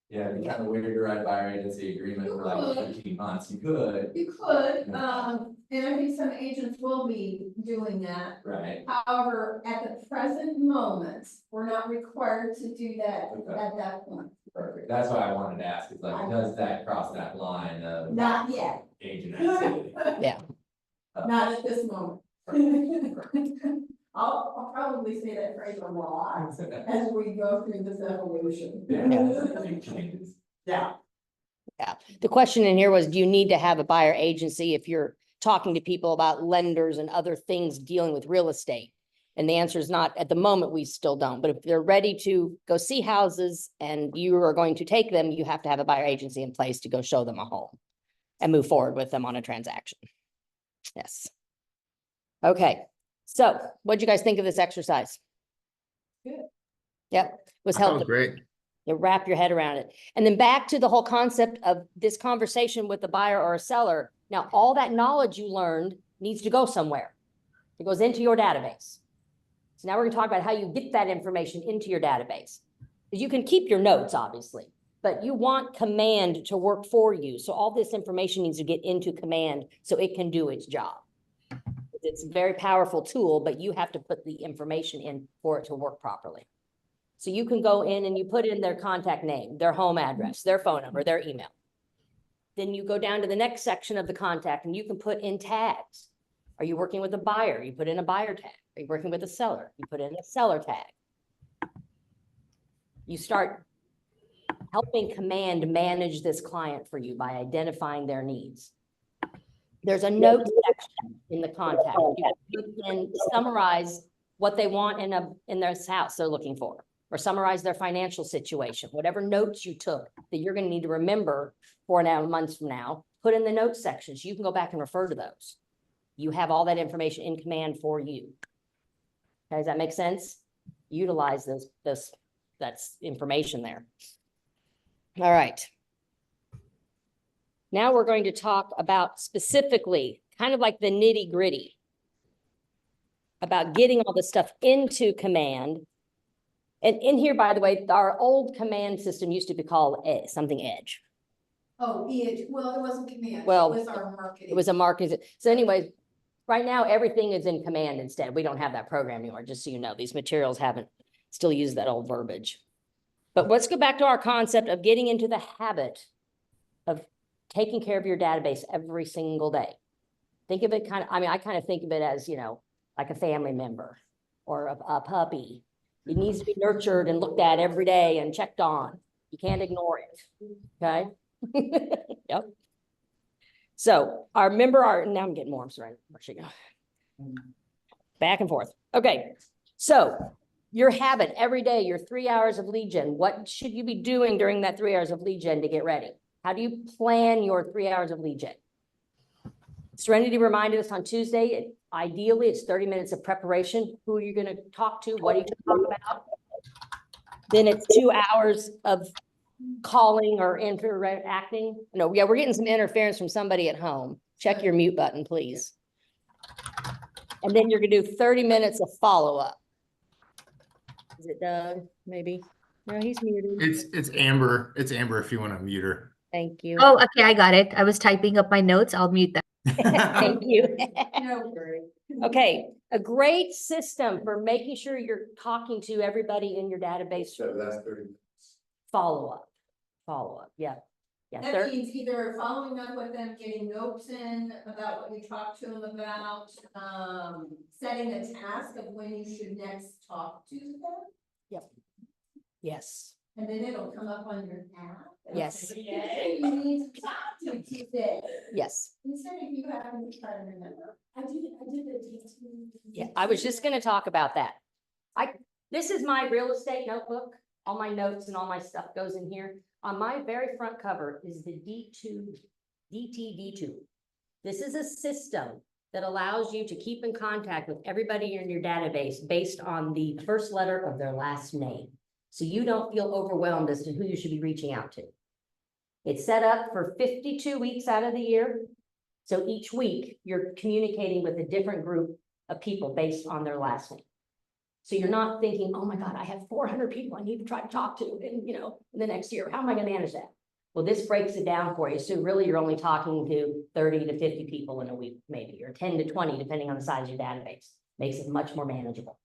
Speaker 8: Yeah, it'd be kind of weird to write buyer agency agreement for like
Speaker 4: You could.
Speaker 8: 15 months, you could,
Speaker 4: You could, and I think some agents will be doing that.
Speaker 8: right?
Speaker 4: However, at the present moment, we're not required to do that
Speaker 8: Okay.
Speaker 4: at that point.
Speaker 8: Perfect, that's why I wanted to ask, is like, does that cross that line of
Speaker 4: Not yet.
Speaker 8: agent activity?
Speaker 1: Yeah.
Speaker 4: Not at this moment. I'll probably say that phrase a lot as we go through this evolution.
Speaker 8: Yeah, big changes.
Speaker 4: Yeah.
Speaker 1: The question in here was, do you need to have a buyer agency if you're talking to people about lenders and other things dealing with real estate? And the answer is not, at the moment, we still don't, but if they're ready to go see houses and you are going to take them, you have to have a buyer agency in place to go show them a home and move forward with them on a transaction. Yes. Okay, so what'd you guys think of this exercise?
Speaker 4: Good.
Speaker 1: Yep, was
Speaker 3: I thought it was
Speaker 1: helpful.
Speaker 3: great.
Speaker 1: You wrap your head around it. And then back to the whole concept of this conversation with the buyer or a seller. Now, all that knowledge you learned needs to go somewhere. It goes into your database. So now we're gonna talk about how you get that information into your database. You can keep your notes, obviously, but you want Command to work for you. So all this information needs to get into Command so it can do its job. It's a very powerful tool, but you have to put the information in for it to work properly. So you can go in and you put in their contact name, their home address, their phone number, their email. Then you go down to the next section of the contact and you can put in tags. Are you working with a buyer? You put in a buyer tag. Are you working with a seller? You put in a seller tag. You start helping Command manage this client for you by identifying their needs. There's a note section in the contact. You can summarize what they want in their house they're looking for, or summarize their financial situation, whatever notes you took that you're gonna need to remember 4 months from now, put in the notes sections. You can go back and refer to those. You have all that information in Command for you. Okay, does that make sense? Utilize that's information there. All right. Now we're going to talk about specifically, kind of like the nitty gritty, about getting all this stuff into Command. And in here, by the way, our old Command system used to be called something Edge.
Speaker 4: Oh, well, it wasn't Command.
Speaker 1: Well,
Speaker 4: It was our marketing.
Speaker 1: It was a marketing. So anyways, right now, everything is in Command instead. We don't have that program anymore, just so you know. These materials haven't still used that old verbiage. But let's go back to our concept of getting into the habit of taking care of your database every single day. Think of it I kind of think of it as, like a family member or a puppy. It needs to be nurtured and looked at every day and checked on. You can't ignore it, okay? Yep. So now I'm getting more, I'm sorry. Where should I go? Back and forth. Okay, so your habit every day, your 3 hours of lead gen, what should you be doing during that 3 hours of lead gen to get ready? How do you plan your 3 hours of lead gen? Serenity reminded us on Tuesday, ideally it's 30 minutes of preparation. Who are you gonna talk to? What are you gonna talk about? Then it's 2 hours of calling or interacting. No, yeah, we're getting some interference from somebody at home. Check your mute button, please. And then you're gonna do 30 minutes of follow-up. Is it Doug, maybe? No, he's muted.
Speaker 3: It's Amber. It's Amber if you want to mute her.
Speaker 1: Thank you.
Speaker 10: Oh, okay, I got it. I was typing up my notes. I'll mute that.
Speaker 1: Thank you.
Speaker 4: No worry.
Speaker 1: Okay, a great system for making sure you're talking to everybody in your database.
Speaker 7: So that's 30 minutes.
Speaker 1: Follow-up, yeah. Yeah,
Speaker 4: That means either following up with them, getting notes in about what you talked to them about, setting a task of when you should next talk to them.
Speaker 1: yes,
Speaker 4: And then it'll come up on your app. It'll
Speaker 1: Yes.
Speaker 4: say, "Hey, you need to talk to today."
Speaker 1: yes.
Speaker 4: Instead of you having to try to remember.
Speaker 2: I did the D2.
Speaker 1: Yeah, I was just gonna talk about that. This is my real estate notebook. All my notes and all my stuff goes in here. On my very front cover is the DTD2. This is a system that allows you to keep in contact with everybody in your database based on the first letter of their last name. So you don't feel overwhelmed as to who you should be reaching out to. It's set up for 52 weeks out of the year. So each week you're communicating with a different group of people based on their last name. So you're not thinking, oh my God, I have 400 people I need to try to talk to in the next year. How am I gonna manage that? Well, this breaks it down for you. So really you're only talking to 30 to 50 people in a week, maybe, or 10 to 20, depending on the size of your database. Makes it much more manageable.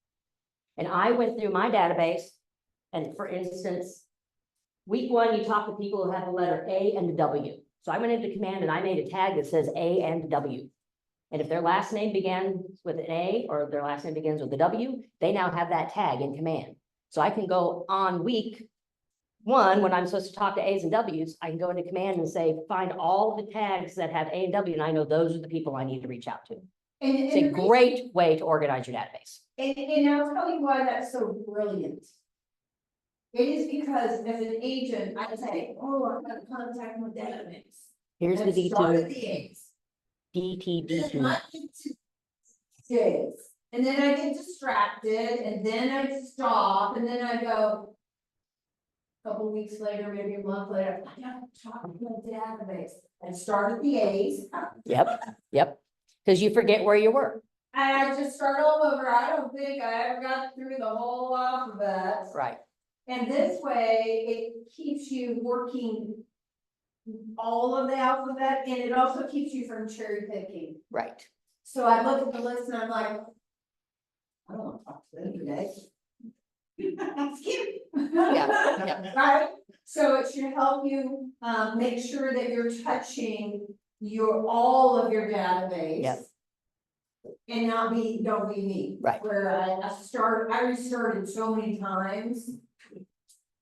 Speaker 1: And I went through my database, and for instance, week 1, you talk to people who have the letter A and the W. So I went into Command and I made a tag that says A and W. And if their last name begins with an A or their last name begins with a W, they now have that tag in Command. So I can go on week 1, when I'm supposed to talk to A's and W's, I can go into Command and say, find all the tags that have A and W, and I know those are the people I need to reach out to. It's a great way to organize your database.
Speaker 4: And I'll tell you why that's so brilliant. It is because as an agent, I say, oh, I'm gonna contact my database.
Speaker 1: Here's the
Speaker 4: And start at
Speaker 1: D2,
Speaker 4: the A's.
Speaker 1: DTD2.
Speaker 4: Days. And then I get distracted and then I stop and then I go. Couple weeks later, maybe a month later, I gotta talk to my database and start at the A's.
Speaker 1: Yep. Because you forget where you were.
Speaker 4: And I just start all over. I don't think I ever got through the whole alphabet.
Speaker 1: Right.
Speaker 4: And this way, it keeps you working all of the alphabet and it also keeps you from cherry picking.
Speaker 1: Right.
Speaker 4: So I look at the list and I'm like, I don't want to talk to them today. That's cute.
Speaker 1: Yeah.
Speaker 4: Right? So it should help you, make sure that you're touching all of your database.
Speaker 1: Yep.
Speaker 4: And don't be me.
Speaker 1: Right.
Speaker 4: Where I restarted so many times.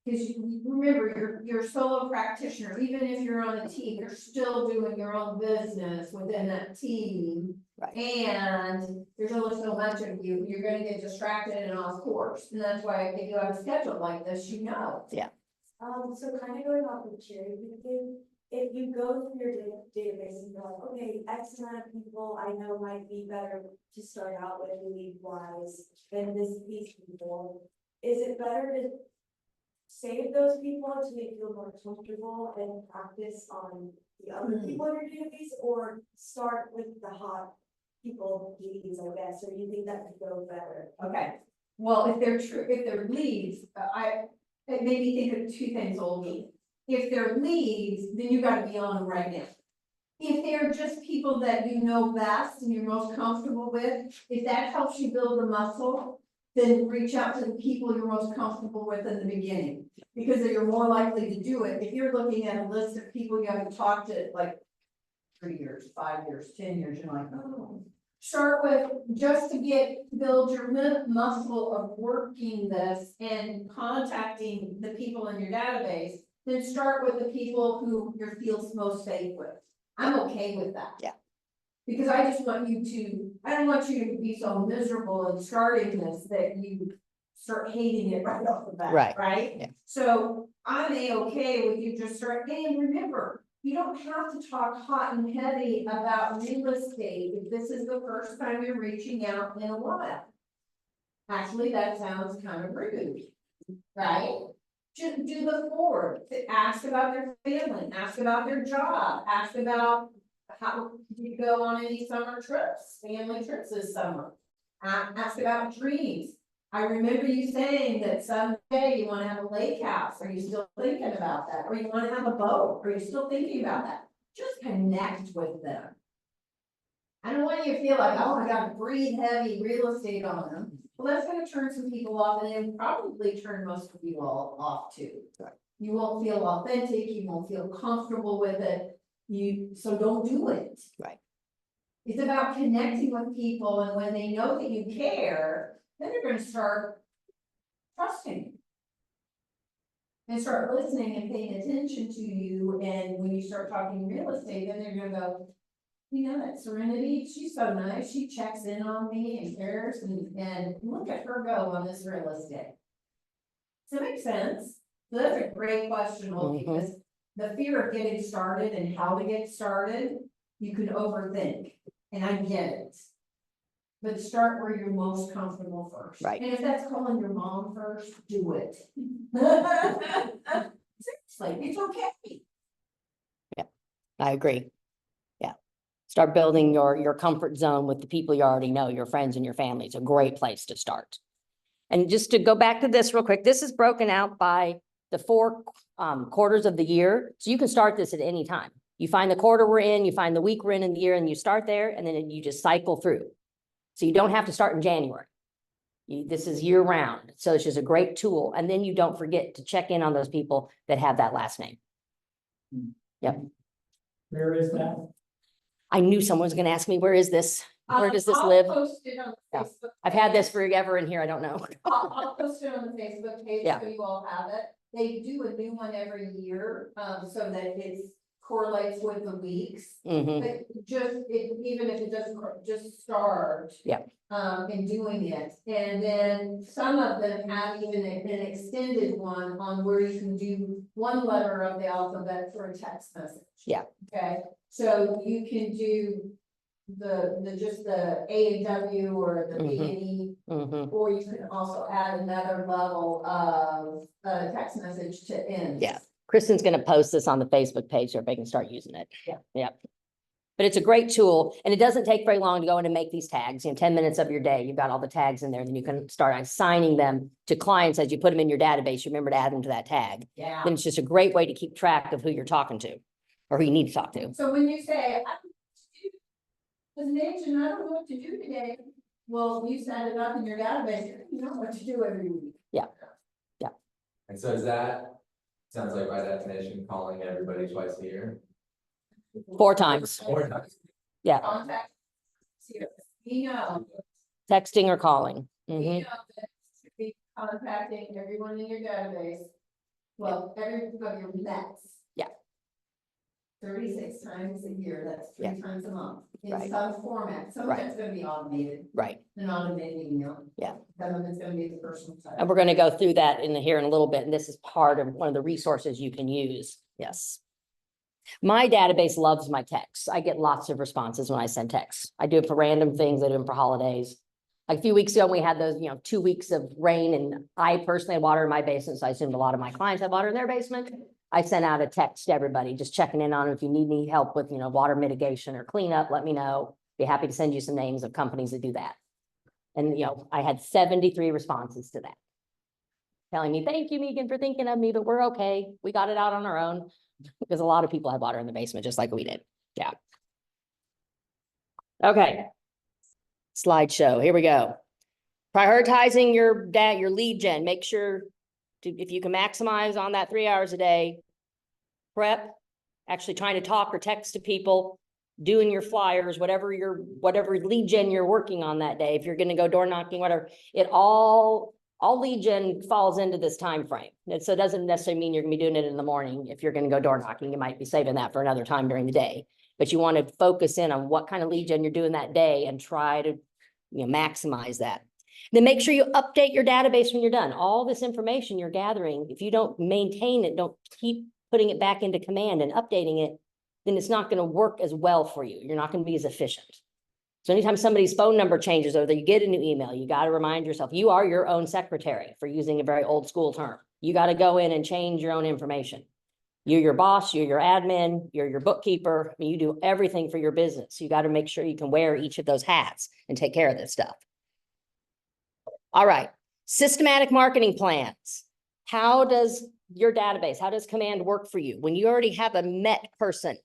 Speaker 4: Cause you remember, you're a solo practitioner, even if you're on a team, you're still doing your own business within that team.
Speaker 1: Right.
Speaker 4: And there's only so much of you, you're gonna get distracted and off course, and that's why if you have a schedule like this, you know.
Speaker 6: So kind of going off of cherry picking, if you go through your database and go like, okay, X amount of people I know might be better to start out with lead wise than these people, is it better to save those people to make you feel more comfortable and practice on the other people in your database, or start with the hot people leads, I guess, or you think that could go better?
Speaker 4: Okay, well, if they're leads, it made me think of 2 things, Olgie. If they're leads, then you gotta be on them right now. If they're just people that you know best and you're most comfortable with, if that helps you build the muscle, then reach out to the people you're most comfortable with in the beginning. Because you're more likely to do it. If you're looking at a list of people you haven't talked to like 3 years, 5 years, 10 years, you're like, oh. Start with just to build your muscle of working this and contacting the people in your database. Then start with the people who you feel most safe with. I'm okay with that.
Speaker 1: Yeah.
Speaker 4: Because I don't want you to be so miserable in starting this that you start hating it right off the bat,
Speaker 1: Right.
Speaker 4: right?
Speaker 1: Yeah.
Speaker 4: So I'm okay with you just start, and remember, You don't have to talk hot and heavy about real estate if this is the first time you're reaching out in a while. Actually, that sounds kind of rude, right? Just do the forward, ask about their family, ask about their job, ask about how did you go on any summer trips, family trips this summer? Ask about dreams. I remember you saying that someday you wanna have a lake house. Are you still thinking about that? Or you wanna have a boat? Are you still thinking about that? Just connect with them. I don't want you to feel like, oh, I gotta breathe heavy real estate on them. Well, that's gonna turn some people off, and it'll probably turn most of you all off too.
Speaker 1: Right.
Speaker 4: You won't feel authentic, you won't feel comfortable with it, so don't do it.
Speaker 1: Right.
Speaker 4: It's about connecting with people, and when they know that you care, then they're gonna start trusting. And start listening and paying attention to you, and when you start talking real estate, then they're gonna go, you know, that Serenity, she's so nice, she checks in on me and cares, and look at her go on this real estate. Does that make sense? So that's a great question, Wolfie,
Speaker 1: Mhm.
Speaker 4: because the fear of getting started and how to get started, you could overthink, and I get it. But start where you're most comfortable first.
Speaker 1: Right.
Speaker 4: And if that's calling your mom first, do it. Seriously, it's okay.
Speaker 1: I agree. Yeah. Start building your comfort zone with the people you already know, your friends and your family. It's a great place to start. And just to go back to this real quick, this is broken out by the 4 quarters of the year. So you can start this at any time. You find the quarter we're in, you find the week we're in the year, and you start there, and then you just cycle through. So you don't have to start in January. This is year round. So it's just a great tool. And then you don't forget to check in on those people that have that last name.
Speaker 5: Where is that?
Speaker 1: I knew someone was gonna ask me, where is this? Where does this
Speaker 4: I'll
Speaker 1: live?
Speaker 4: post it on the
Speaker 1: Yeah.
Speaker 4: Facebook
Speaker 1: I've had this
Speaker 4: page.
Speaker 1: forever in here, I don't know.
Speaker 4: I'll post it on the Facebook page
Speaker 1: Yeah.
Speaker 4: so you all have it. They do a new one every year, so that it correlates with the weeks.
Speaker 1: Mhm.
Speaker 4: But even if it doesn't, just start.
Speaker 1: Yeah.
Speaker 4: In doing it, and then some of them have even an extended one on where you can do one letter of the alphabet for a text message.
Speaker 1: Yeah.
Speaker 4: Okay, so you can do just the A and W or the B and E.
Speaker 1: Mhm.
Speaker 4: Or you can also add another level of text message to end.
Speaker 1: Yeah. Kristen's gonna post this on the Facebook page so everybody can start using it.
Speaker 4: Yeah.
Speaker 1: Yep. But it's a great tool, and it doesn't take very long to go in and make these tags. 10 minutes of your day, you've got all the tags in there, then you can start assigning them to clients as you put them in your database. You remember to add them to that tag.
Speaker 4: Yeah.
Speaker 1: Then it's just a great way to keep track of who you're talking to or who you need to talk to.
Speaker 4: So when you say, as an agent, I don't know what to do today. Well, you set it up in your database, you know what to do every week.
Speaker 8: And so is that, sounds like by definition, calling everybody twice a year?
Speaker 1: 4 times.
Speaker 8: 4 times.
Speaker 1: Yeah,
Speaker 4: Contact. We know,
Speaker 1: texting or calling.
Speaker 4: we
Speaker 1: Mhm.
Speaker 4: know that you should be contacting everyone in your database. Well, every of your vets.
Speaker 1: Yeah.
Speaker 4: 36 times a year, that's 3
Speaker 1: Yeah.
Speaker 4: times a month, in
Speaker 1: Right.
Speaker 4: some format, some of
Speaker 1: Right.
Speaker 4: it's gonna be automated,
Speaker 1: Right.
Speaker 4: an automated email.
Speaker 1: Yeah.
Speaker 4: Some of it's gonna be the personal side.
Speaker 1: And we're gonna go through that here in a little bit, and this is part of one of the resources you can use. Yes. My database loves my texts. I get lots of responses when I send texts. I do it for random things. I do them for holidays. Like a few weeks ago, we had those, 2 weeks of rain, and I personally had water in my basement, so I assumed a lot of my clients had water in their basement. I sent out a text to everybody, just checking in on them. If you need any help with, water mitigation or cleanup, let me know. Be happy to send you some names of companies that do that. And, I had 73 responses to that. Telling me, thank you, Megan, for thinking of me, but we're okay. We got it out on our own. Because a lot of people have water in the basement, just like we did. Yeah. Okay. Slideshow, here we go. Prioritizing your lead gen, make sure if you can maximize on that 3 hours a day. Prep, actually trying to talk or text to people, doing your flyers, whatever lead gen you're working on that day. If you're gonna go door knocking, whatever, it all lead gen falls into this time frame. And so it doesn't necessarily mean you're gonna be doing it in the morning. If you're gonna go door knocking, you might be saving that for another time during the day. But you want to focus in on what kind of lead gen you're doing that day and try to, maximize that. Then make sure you update your database when you're done. All this information you're gathering, if you don't maintain it, don't keep putting it back into command and updating it, then it's not gonna work as well for you. You're not gonna be as efficient. So anytime somebody's phone number changes or that you get a new email, you gotta remind yourself, you are your own secretary, for using a very old school term. You gotta go in and change your own information. You're your boss, you're your admin, you're your bookkeeper. I mean, you do everything for your business. You gotta make sure you can wear each of those hats and take care of this stuff. All right, systematic marketing plans. How does your database, how does Command work for you? When you already have a Met person,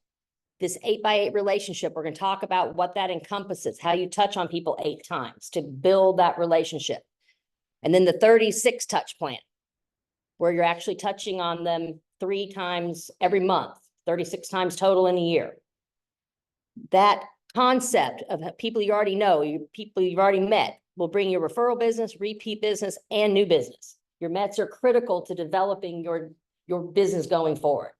Speaker 1: this 8x8 relationship, we're gonna talk about what that encompasses, how you touch on people 8 times to build that relationship. And then the 36 touch plan, where you're actually touching on them 3 times every month, 36 times total in a year. That concept of people you already know, people you've already met, will bring you referral business, repeat business, and new business. Your Mets are critical to developing your business going forward,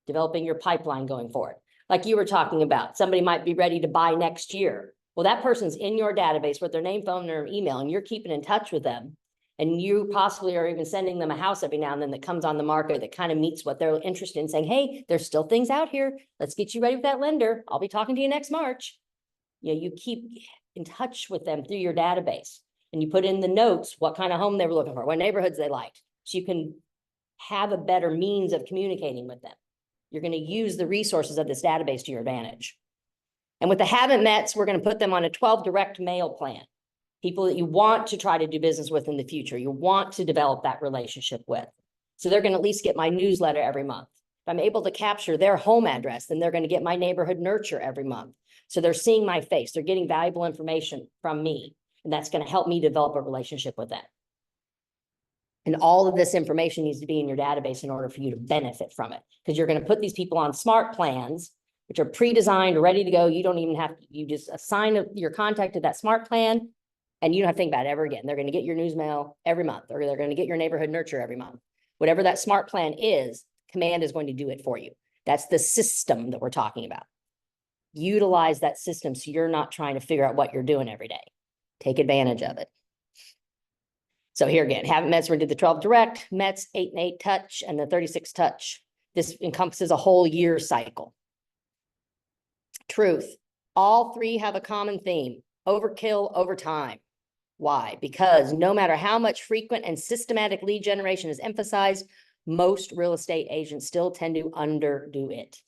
Speaker 1: developing your pipeline going forward. Like you were talking about, somebody might be ready to buy next year. Well, that person's in your database with their name, phone, or email, and you're keeping in touch with them. And you possibly are even sending them a house every now and then that comes on the market that kind of meets what they're interested in, saying, hey, there's still things out here. Let's get you ready with that lender. I'll be talking to you next March. You know, you keep in touch with them through your database, and you put in the notes what kind of home they were looking for, what neighborhoods they liked, so you can have a better means of communicating with them. You're going to use the resources of this database to your advantage. And with the haven't mets, we're going to put them on a 12 direct mail plan. People that you want to try to do business with in the future, you want to develop that relationship with. So they're going to at least get my newsletter every month. If I'm able to capture their home address, then they're going to get my neighborhood nurture every month. So they're seeing my face, they're getting valuable information from me, and that's going to help me develop a relationship with them. And all of this information needs to be in your database in order for you to benefit from it, because you're going to put these people on smart plans, which are pre-designed, ready to go. You don't even have to, you just assign your contact to that smart plan, and you don't have to think about it ever again. They're going to get your news mail every month, or they're going to get your neighborhood nurture every month. Whatever that smart plan is, Command is going to do it for you. That's the system that we're talking about. Utilize that system so you're not trying to figure out what you're doing every day. Take advantage of it. So here again, haven't Mets, we did the 12 direct, Mets 8 and 8 touch, and the 36 touch. This encompasses a whole year cycle. Truth, all 3 have a common theme: overkill over time. Why? Because no matter how much frequent and systematic lead generation is emphasized, most real estate agents still tend to underdo it.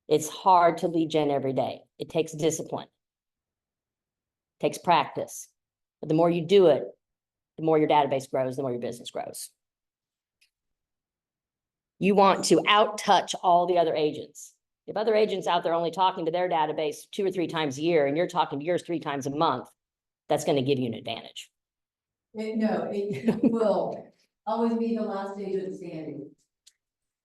Speaker 1: It's hard to lead gen every day. It takes discipline. It takes practice. But the more you do it, the more your database grows, the more your business grows. You want to out-touch all the other agents. If other agents out there only talking to their database 2 or 3 times a year, and you're talking to yours 3 times a month, that's going to give you an advantage.
Speaker 4: It will always be the last agent standing.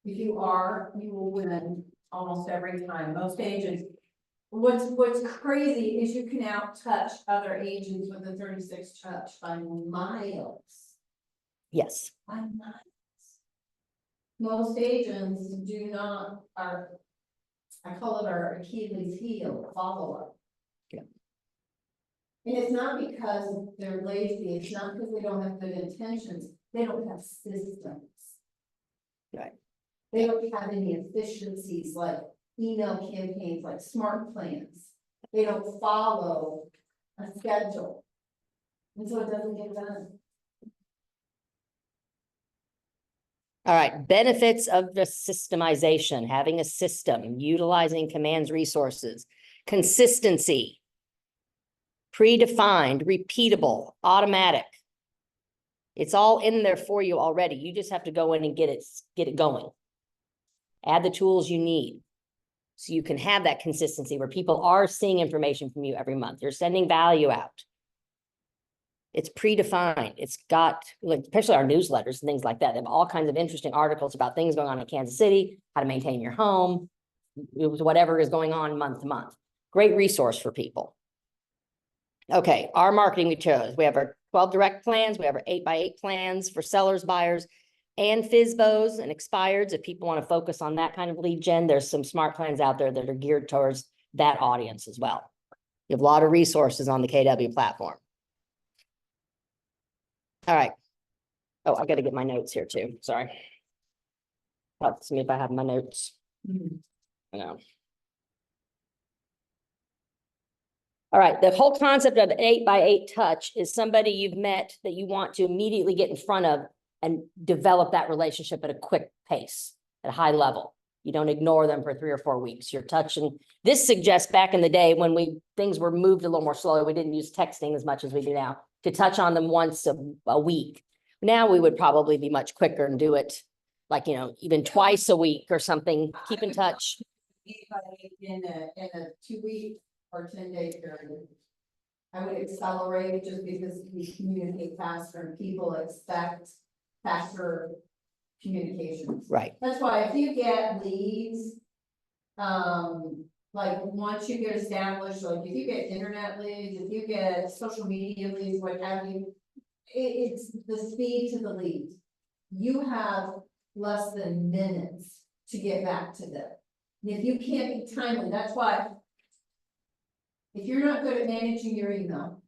Speaker 4: If you are, you will win almost every time. Most agents, what's crazy is you can out-touch other agents with a 36 touch by miles.
Speaker 1: Yes.
Speaker 4: By miles. Most agents do not, I call it our Achilles heel, follow-up.
Speaker 1: Yeah.
Speaker 4: And it's not because they're lazy, it's not because they don't have good intentions, they don't have systems.
Speaker 1: Right.
Speaker 4: They don't have any efficiencies like email campaigns, like smart plans. They don't follow a schedule. And so it doesn't get done.
Speaker 1: All right, benefits of the systemization, having a system, utilizing Command's resources, consistency, predefined, repeatable, automatic. It's all in there for you already. You just have to go in and get it going. Add the tools you need so you can have that consistency where people are seeing information from you every month. You're sending value out. It's predefined. It's got, like, especially our newsletters and things like that. They have all kinds of interesting articles about things going on in Kansas City, how to maintain your home, whatever is going on month to month. Great resource for people. Okay, our marketing we chose. We have our 12 direct plans. We have our 8x8 plans for sellers, buyers, and FSBOs and expireds. If people want to focus on that kind of lead gen, there's some smart plans out there that are geared towards that audience as well. You have a lot of resources on the KW platform. All right. Oh, I've got to get my notes here too. Sorry. Let's see if I have my notes. I know. All right, the whole concept of 8x8 touch is somebody you've met that you want to immediately get in front of and develop that relationship at a quick pace, at a high level. You don't ignore them for 3 or 4 weeks. You're touching. This suggests back in the day when things were moved a little more slowly, we didn't use texting as much as we do now, to touch on them once a week. Now we would probably be much quicker and do it like, even twice a week or something, keep in touch.
Speaker 4: In a 2-week or 10-day period. I would accelerate just because we communicate faster and people expect faster communications.
Speaker 1: Right.
Speaker 4: That's why if you get leads, like once you get established, like if you get internet leads, if you get social media leads, what have you, it's the speed to the lead. You have less than minutes to get back to them. And if you can't be timely, that's why if you're not good at managing your email,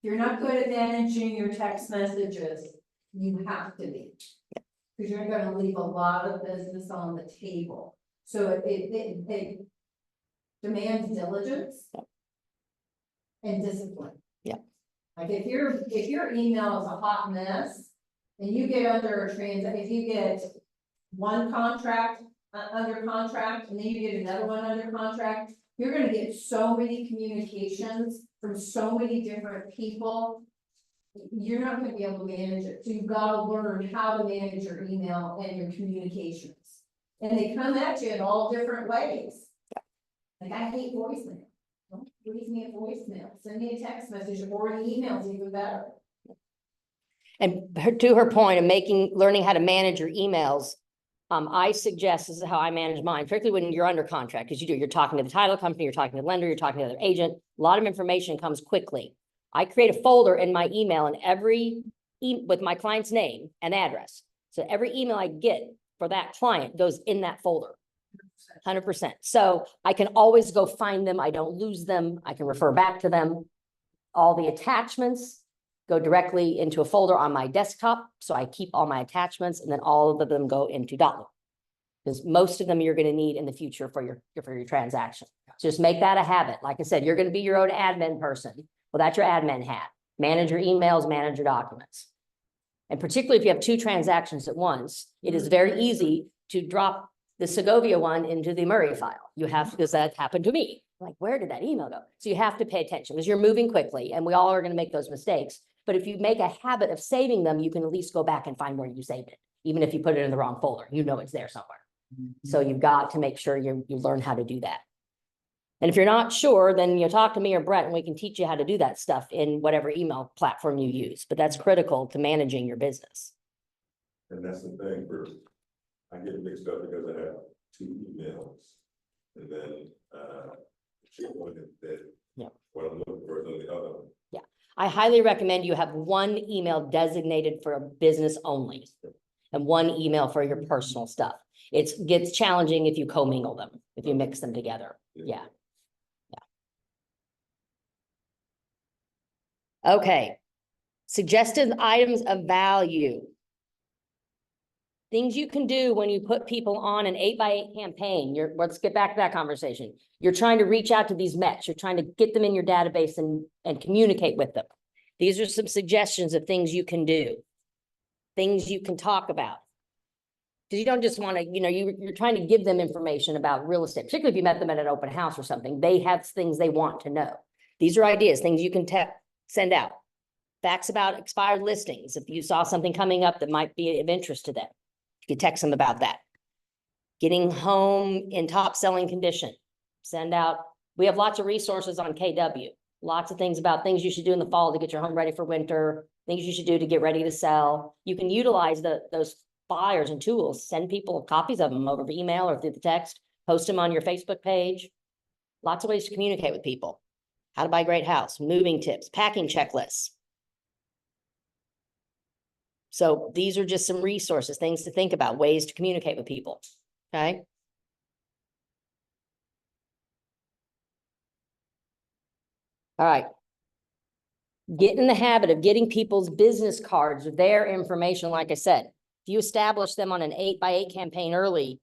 Speaker 4: if you're not good at managing your text messages, you have to be. Because you're gonna leave a lot of business on the table. So it demands diligence and discipline.
Speaker 1: Yeah.
Speaker 4: Like if your email is a hot mess and you get under a if you get one contract under contract and then you get another one under contract, you're gonna get so many communications from so many different people. You're not gonna be able to manage it. So you've gotta learn how to manage your email and your communications. And they come at you in all different ways. Like I hate voicemail. Don't leave me a voicemail. Send me a text message or an email's even better.
Speaker 1: And to her point of learning how to manage your emails, I suggest this is how I manage mine, particularly when you're under contract, because you're talking to the title company, you're talking to the lender, you're talking to the other agent. A lot of information comes quickly. I create a folder in my email and with my client's name and address. So every email I get for that client goes in that folder. 100%. So I can always go find them. I don't lose them. I can refer back to them. All the attachments go directly into a folder on my desktop. So I keep all my attachments and then all of them go into Dotloop. Because most of them you're going to need in the future for your transaction. So just make that a habit. Like I said, you're going to be your own admin person. Well, that's your admin hat. Manage your emails, manage your documents. And particularly if you have 2 transactions at once, it is very easy to drop the Segovia one into the Murray file. You have, because that happened to me. Like, where did that email go? So you have to pay attention because you're moving quickly and we all are going to make those mistakes. But if you make a habit of saving them, you can at least go back and find where you saved it. Even if you put it in the wrong folder, it's there somewhere. So you've got to make sure you learn how to do that. And if you're not sure, then you talk to me or Brett and we can teach you how to do that stuff in whatever email platform you use. But that's critical to managing your business.
Speaker 7: And that's the thing I get mixed up because I have 2 emails. And then, one that,
Speaker 1: Yeah.
Speaker 7: what I'm looking for is on the other one.
Speaker 1: Yeah. I highly recommend you have one email designated for a business only and one email for your personal stuff. It gets challenging if you commingle them, if you mix them together. Yeah. Okay. Suggested items of value. Things you can do when you put people on an 8x8 campaign. Let's get back to that conversation. You're trying to reach out to these Mets. You're trying to get them in your database and communicate with them. These are some suggestions of things you can do. Things you can talk about. Because you don't just want to, you're trying to give them information about real estate, particularly if you met them at an open house or something. They have things they want to know. These are ideas, things you can send out. Facts about expired listings. If you saw something coming up that might be of interest to them, you can text them about that. Getting home in top selling condition. Send out, we have lots of resources on KW. Lots of things about things you should do in the fall to get your home ready for winter, things you should do to get ready to sell. You can utilize those flyers and tools, send people copies of them over email or through the text, post them on your Facebook page. Lots of ways to communicate with people. How to buy a great house, moving tips, packing checklists. So these are just some resources, things to think about, ways to communicate with people, okay? All right. Get in the habit of getting people's business cards, their information, like I said. If you establish them on an 8x8 campaign early,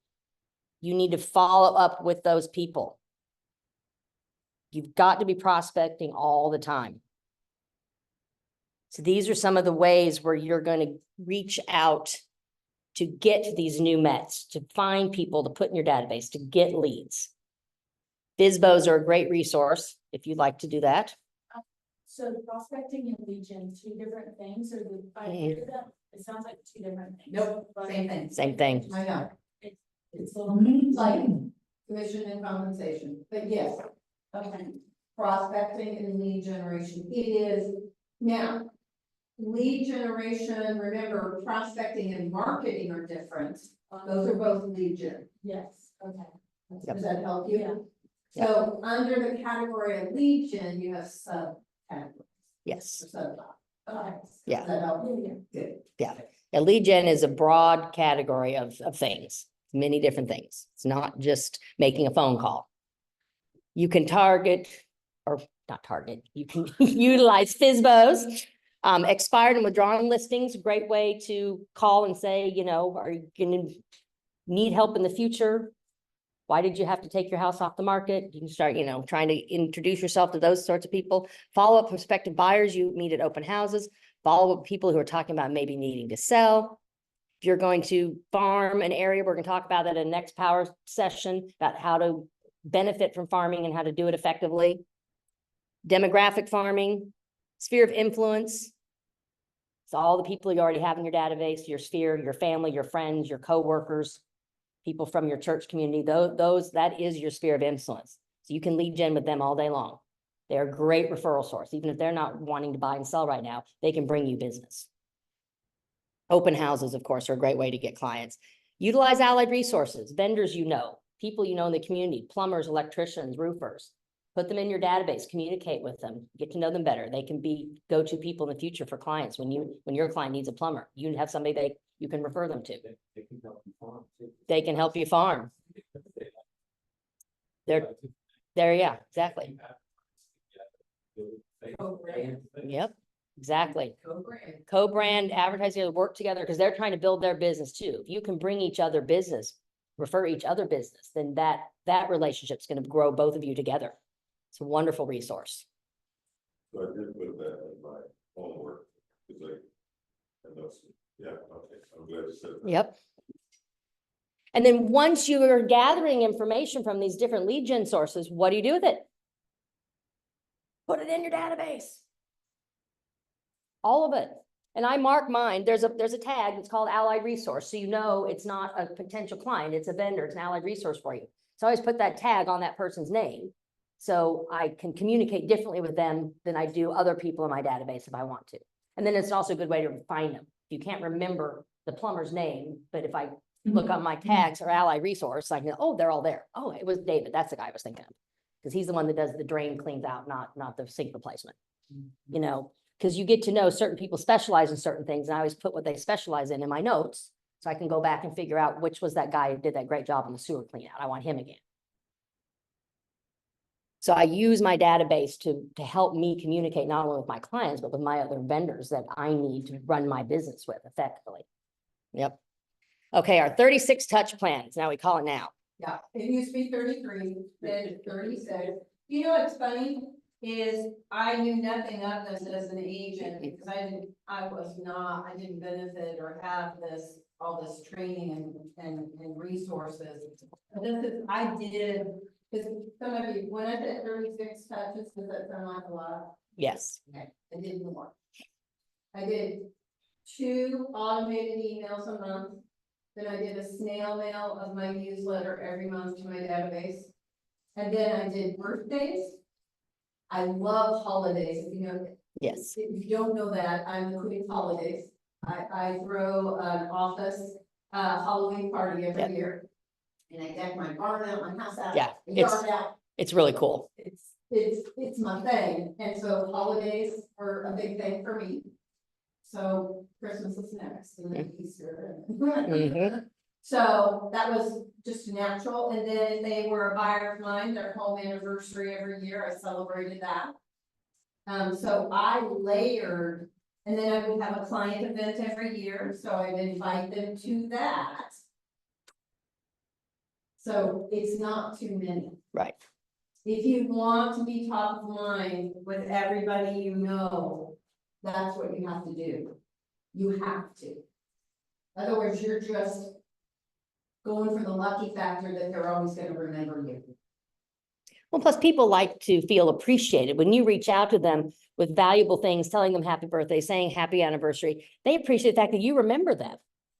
Speaker 1: You need to follow up with those people. You've got to be prospecting all the time. So these are some of the ways where you're going to reach out to get these new Mets, to find people to put in your database, to get leads. FSBOs are a great resource if you'd like to do that.
Speaker 2: So prospecting and lead gen, two different things, or the, I hear that, it sounds like two different things.
Speaker 4: Nope,
Speaker 2: but
Speaker 4: same thing.
Speaker 1: Same thing.
Speaker 4: I know,
Speaker 2: It's a little.
Speaker 4: like commission and compensation, but yes,
Speaker 2: Okay.
Speaker 4: prospecting and lead generation, it is now. Lead generation, remember, prospecting and marketing are different. Those are both lead gen.
Speaker 2: Yes, okay.
Speaker 1: Yep.
Speaker 4: Does that help you?
Speaker 2: Yeah.
Speaker 4: So under the category of lead gen, you have subcategories.
Speaker 1: Yes.
Speaker 4: or sub.
Speaker 2: Okay.
Speaker 1: Yeah.
Speaker 4: Does that help?
Speaker 2: Yeah,
Speaker 4: Good.
Speaker 1: A lead gen is a broad category of things, many different things. It's not just making a phone call. You can target, or not target, you can utilize FSBOs. Expired and withdrawn listings, great way to call and say, you know, are you gonna need help in the future? Why did you have to take your house off the market? You can start, you know, trying to introduce yourself to those sorts of people. Follow up prospective buyers you meet at open houses. Follow up people who are talking about maybe needing to sell. If you're going to farm an area, we're going to talk about that in the next power session about how to benefit from farming and how to do it effectively. Demographic farming, sphere of influence. It's all the people you already have in your database, your sphere, your family, your friends, your coworkers, people from your church community. That is your sphere of influence. So you can lead gen with them all day long. They're a great referral source. Even if they're not wanting to buy and sell right now, they can bring you business. Open houses, of course, are a great way to get clients. Utilize allied resources, vendors you know, people you know in the community, plumbers, electricians, roofers. Put them in your database, communicate with them, get to know them better. They can be go-to people in the future for clients. When your client needs a plumber, you have somebody you can refer them to.
Speaker 7: They can help you farm too.
Speaker 1: They can help you farm. Yeah, exactly. Yep, exactly.
Speaker 4: Co-brand.
Speaker 1: Co-brand, advertising, work together because they're trying to build their business too. If you can bring each other business, refer each other business, then that relationship's going to grow both of you together. It's a wonderful resource.
Speaker 7: So I did put that in my homework, because yeah, okay, I'm glad you said that.
Speaker 1: Yep. And then once you are gathering information from these different lead gen sources, what do you do with it? Put it in your database. All of it. And I mark mine. There's a tag that's called allied resource. So you know it's not a potential client, it's a vendor, it's an allied resource for you. So I always put that tag on that person's name. So I can communicate differently with them than I do other people in my database if I want to. And then it's also a good way to find them. You can't remember the plumber's name, but if I look on my tags or allied resource, I can, oh, they're all there. Oh, it was David. That's the guy I was thinking of. Because he's the one that does the drain cleans out, not the sink replacement. You know, because you get to know certain people specialize in certain things. And I always put what they specialize in my notes. So I can go back and figure out which was that guy who did that great job on the sewer clean out. I want him again. So I use my database to help me communicate not only with my clients, but with my other vendors that I need to run my business with effectively. Yep. Okay, our 36 touch plans. Now we call it now.
Speaker 4: Yeah, it used to be 33, then it's 36. You know what's funny is I knew nothing of this as an agent because I didn't benefit or have all this training and resources. But this is, I did, because some of you, when I said 36 touches, does that sound like a lot?
Speaker 1: Yes.
Speaker 4: Okay, I did more. I did 2 automated emails a month. Then I did a snail mail of my newsletter every month to my database. And then I did birthdays. I love holidays, if you know.
Speaker 1: Yes.
Speaker 4: If you don't know that, I'm the queen of holidays. I throw an office Halloween party every year. And I deck my barn out, my house out.
Speaker 1: Yeah,
Speaker 4: the yard out.
Speaker 1: It's really cool.
Speaker 4: It's my thing. And so holidays are a big thing for me. So Christmas is next, and then Easter.
Speaker 1: Mhm.
Speaker 4: So that was just natural, and then if they were a buyer of mine, their home anniversary every year, I celebrated that. So I layered, and then I would have a client event every year, so I'd invite them to that. So it's not too many.
Speaker 1: Right.
Speaker 4: If you want to be top of mind with everybody you know, that's what you have to do. You have to. Otherwise, you're just going for the lucky factor that they're always gonna remember you.
Speaker 1: Well, plus people like to feel appreciated. When you reach out to them with valuable things, telling them happy birthday, saying happy anniversary, they appreciate the fact that you remember them.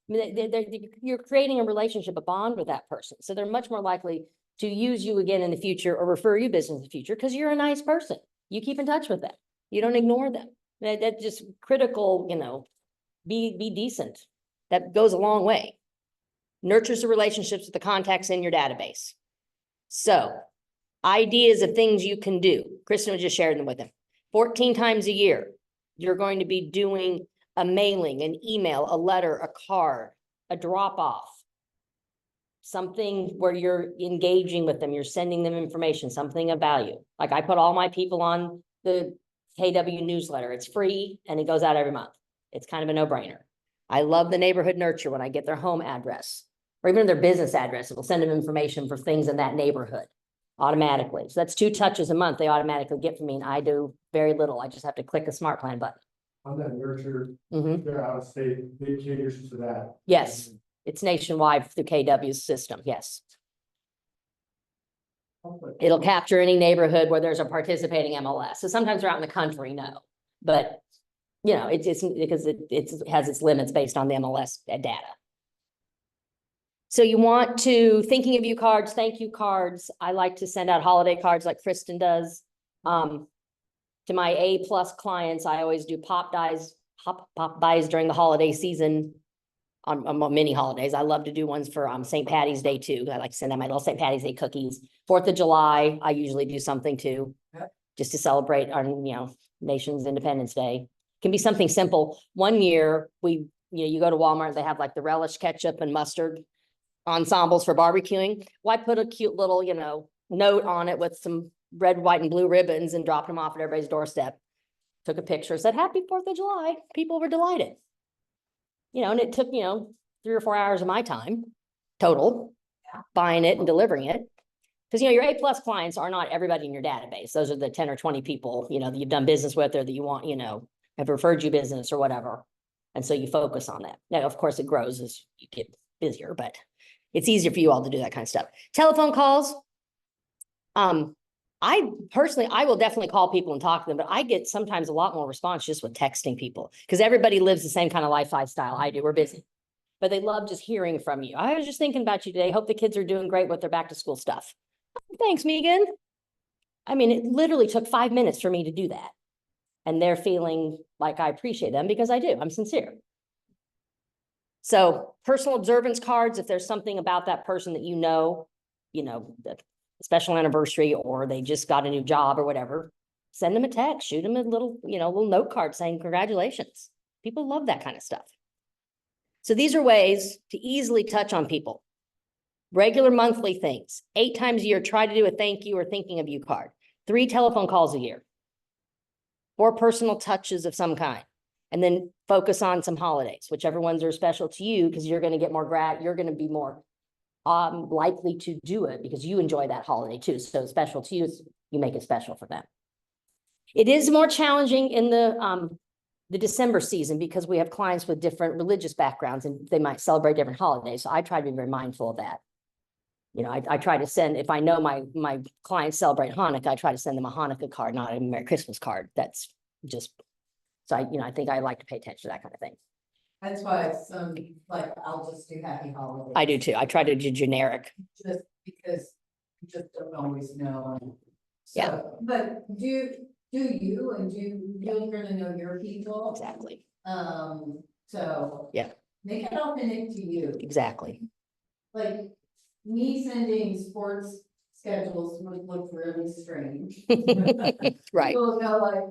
Speaker 1: I mean, you're creating a relationship, a bond with that person. So they're much more likely to use you again in the future or refer you business in the future because you're a nice person. You keep in touch with them. You don't ignore them. That's just critical, be decent. That goes a long way. Nurtures the relationships with the contacts in your database. So ideas of things you can do. Kristen was just sharing them with him. 14 times a year, you're going to be doing a mailing, an email, a letter, a card, a drop off. Something where you're engaging with them, you're sending them information, something of value. Like I put all my people on the KW newsletter. It's free and it goes out every month. It's kind of a no-brainer. I love the neighborhood nurture when I get their home address or even their business address. It will send them information for things in that neighborhood automatically. So that's 2 touches a month they automatically get from me, and I do very little. I just have to click a smart plan button.
Speaker 7: On that nurture,
Speaker 1: Mhm.
Speaker 7: they're out of state, they caters to that.
Speaker 1: Yes, it's nationwide through KW's system. Yes. It'll capture any neighborhood where there's a participating MLS. So sometimes they're out in the country, no, but it's because it has its limits based on the MLS data. So you want to, thinking of you cards, thank you cards. I like to send out holiday cards like Kristen does. To my A+ clients, I always do pop buys during the holiday season on many holidays. I love to do ones for St. Patty's Day too. I like to send out my little St. Patty's Day cookies. 4th of July, I usually do something too, just to celebrate our, nation's Independence Day. Can be something simple. One year you go to Walmart, they have like the relish ketchup and mustard ensembles for barbecuing. Well, I put a cute little, note on it with some red, white, and blue ribbons and dropped them off at everybody's doorstep. Took a picture, said, Happy 4th of July. People were delighted. And it took, 3 or 4 hours of my time total, buying it and delivering it. Because, your A+ clients are not everybody in your database. Those are the 10 or 20 people, that you've done business with or that you want, have referred you business or whatever. And so you focus on that. Now, of course, it grows as you get busier, but it's easier for you all to do that kind of stuff. Telephone calls. I will definitely call people and talk to them, but I get sometimes a lot more response just with texting people because everybody lives the same kind of lifestyle I do. We're busy, but they love just hearing from you. I was just thinking about you today. Hope the kids are doing great with their back to school stuff. Thanks, Megan. I mean, it literally took 5 minutes for me to do that. And they're feeling like I appreciate them because I do. I'm sincere. So personal observance cards, if there's something about that person that the special anniversary or they just got a new job or whatever, send them a text, shoot them a little note card saying congratulations. People love that kind of stuff. So these are ways to easily touch on people. Regular monthly things, 8 times a year, try to do a thank you or thinking of you card. 3 telephone calls a year. 4 personal touches of some kind. And then focus on some holidays, whichever ones are special to you, because you're going to get more you're going to be more likely to do it because you enjoy that holiday too. So special to you, you make it special for them. It is more challenging in the December season because we have clients with different religious backgrounds and they might celebrate different holidays. So I try to be very mindful of that. I try to send, if I know my clients celebrate Hanukkah, I try to send them a Hanukkah card, not a Merry Christmas card. That's just, so I think I like to pay attention to that kind of thing.
Speaker 4: That's why I'll just do happy holidays.
Speaker 1: I do too. I try to do generic.
Speaker 4: Just because you just don't always know.
Speaker 1: Yeah.
Speaker 4: But do you and you're gonna know your people.
Speaker 1: Exactly.
Speaker 4: So.
Speaker 1: Yeah.
Speaker 4: Make it authentic to you.
Speaker 1: Exactly.
Speaker 4: Like me sending sports schedules would look really strange.
Speaker 1: Right.
Speaker 4: People go like,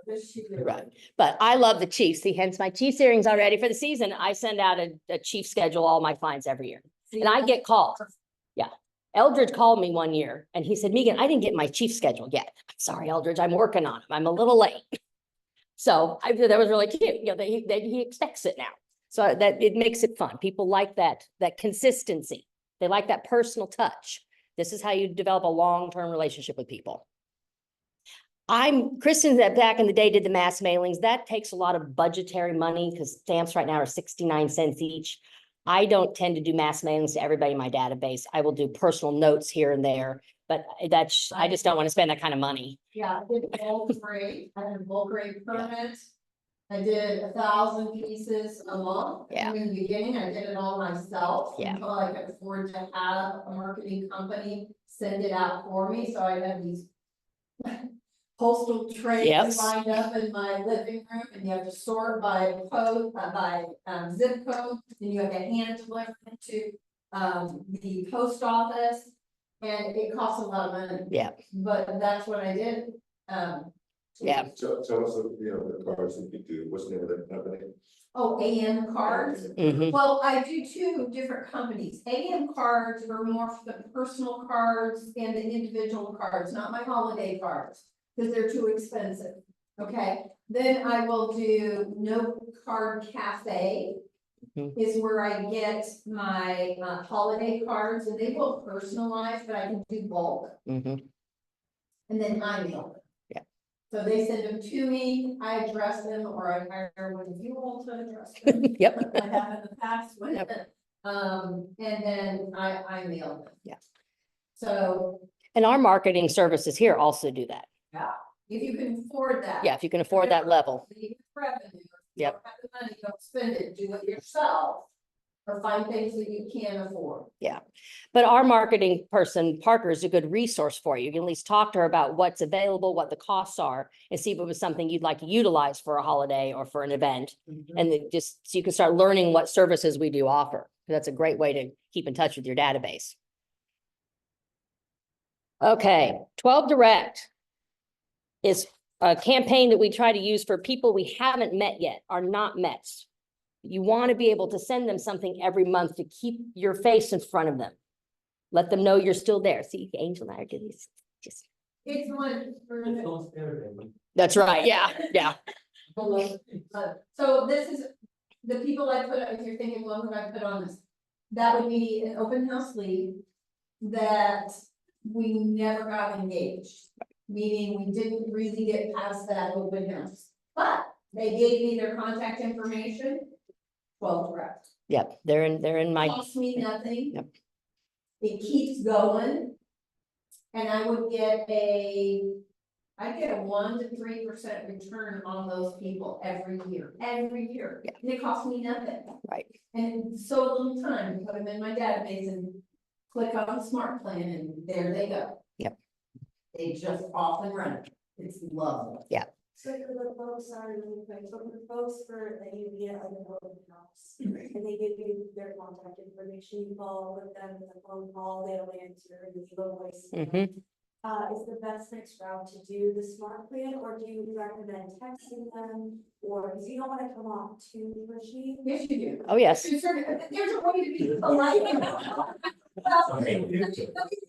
Speaker 4: what is she doing?
Speaker 1: Right. But I love the Chiefs. See, hence my Chiefs earrings already for the season. I send out a Chief schedule, all my clients every year. And I get calls. Yeah. Eldridge called me one year and he said, Megan, I didn't get my Chief schedule yet. I'm sorry, Eldridge, I'm working on it. I'm a little late. So that was really cute. He expects it now. So that it makes it fun. People like that consistency. They like that personal touch. This is how you develop a long-term relationship with people. Kristen, that back in the day did the mass mailings. That takes a lot of budgetary money because stamps right now are 69 cents each. I don't tend to do mass mailings to everybody in my database. I will do personal notes here and there, but I just don't want to spend that kind of money.
Speaker 4: Yeah, I did bulk rate, I had a bulk rate permit. I did 1,000 pieces a month.
Speaker 1: Yeah.
Speaker 4: In the beginning, I did it all myself.
Speaker 1: Yeah.
Speaker 4: Until I could afford to have a marketing company send it out for me, so I had these postal trays
Speaker 1: Yes.
Speaker 4: lined up in my living room, and you have to sort by code, by zip code, and you have to hand deliver it to the post office. And it costs a lot of money.
Speaker 1: Yeah.
Speaker 4: But that's what I did.
Speaker 1: Yeah.
Speaker 7: So, tell us, the cards that you do, what's the name of that company?
Speaker 4: Oh, AM cards.
Speaker 1: Mhm.
Speaker 4: Well, I do two different companies. AM cards are more for the personal cards and the individual cards, not my holiday cards, because they're too expensive. Okay, then I will do No Card Cafe.
Speaker 1: Mhm.
Speaker 4: Is where I get my holiday cards, and they will personalize, but I can do bulk,
Speaker 1: Mhm.
Speaker 4: and then I mail them.
Speaker 1: Yeah.
Speaker 4: So they send them to me, I address them, or I hire one of you all to address them.
Speaker 1: Yep.
Speaker 4: I have in the past, when,
Speaker 1: Yep.
Speaker 4: and then I mail them.
Speaker 1: Yeah.
Speaker 4: So,
Speaker 1: And our marketing services here also do that.
Speaker 4: if you can afford that.
Speaker 1: Yeah, if you can afford that level.
Speaker 4: Leave revenue.
Speaker 1: Yep.
Speaker 4: Don't have the money, don't spend it, do it yourself, or find things that you can afford.
Speaker 1: But our marketing person, Parker, is a good resource for you. You can at least talk to her about what's available, what the costs are, and see if it was something you'd like to utilize for a holiday or for an event. And then just, so you can start learning what services we do offer. That's a great way to keep in touch with your database. Okay, 12 Direct is a campaign that we try to use for people we haven't met yet, are not Mets. You want to be able to send them something every month to keep your face in front of them. Let them know you're still there. See, Angel and I are doing this. Just,
Speaker 4: It's one for.
Speaker 1: that's right. Yeah, yeah.
Speaker 4: So this is the people I put, if you're thinking, well, who did I put on this? That would be an open house lead that we never got engaged. Meaning we didn't really get past that open house, but they gave me their contact information. 12 Direct.
Speaker 1: Yep, they're in my,
Speaker 4: Costs me nothing.
Speaker 1: Yep.
Speaker 4: It keeps going. And I would get a 1 to 3% return on those people every year,
Speaker 1: Yeah.
Speaker 4: and it costs me nothing.
Speaker 1: right.
Speaker 4: And so little time, to put them in my database and click on the smart plan, and there they go.
Speaker 1: Yep.
Speaker 4: They just off and running. It's lovely.
Speaker 6: So for the folks, sorry, really quick, so for the folks that you get like an open house, and they give you their contact information, you call with them, with a phone call, they'll answer, and leave a voice.
Speaker 1: Mhm.
Speaker 6: Is the best next route to do the smart plan, or do you recommend texting them, or, because you don't want to come off too pushy?
Speaker 4: Yes, you do.
Speaker 1: Oh, yes.
Speaker 4: There's a way to be polite. Well, let me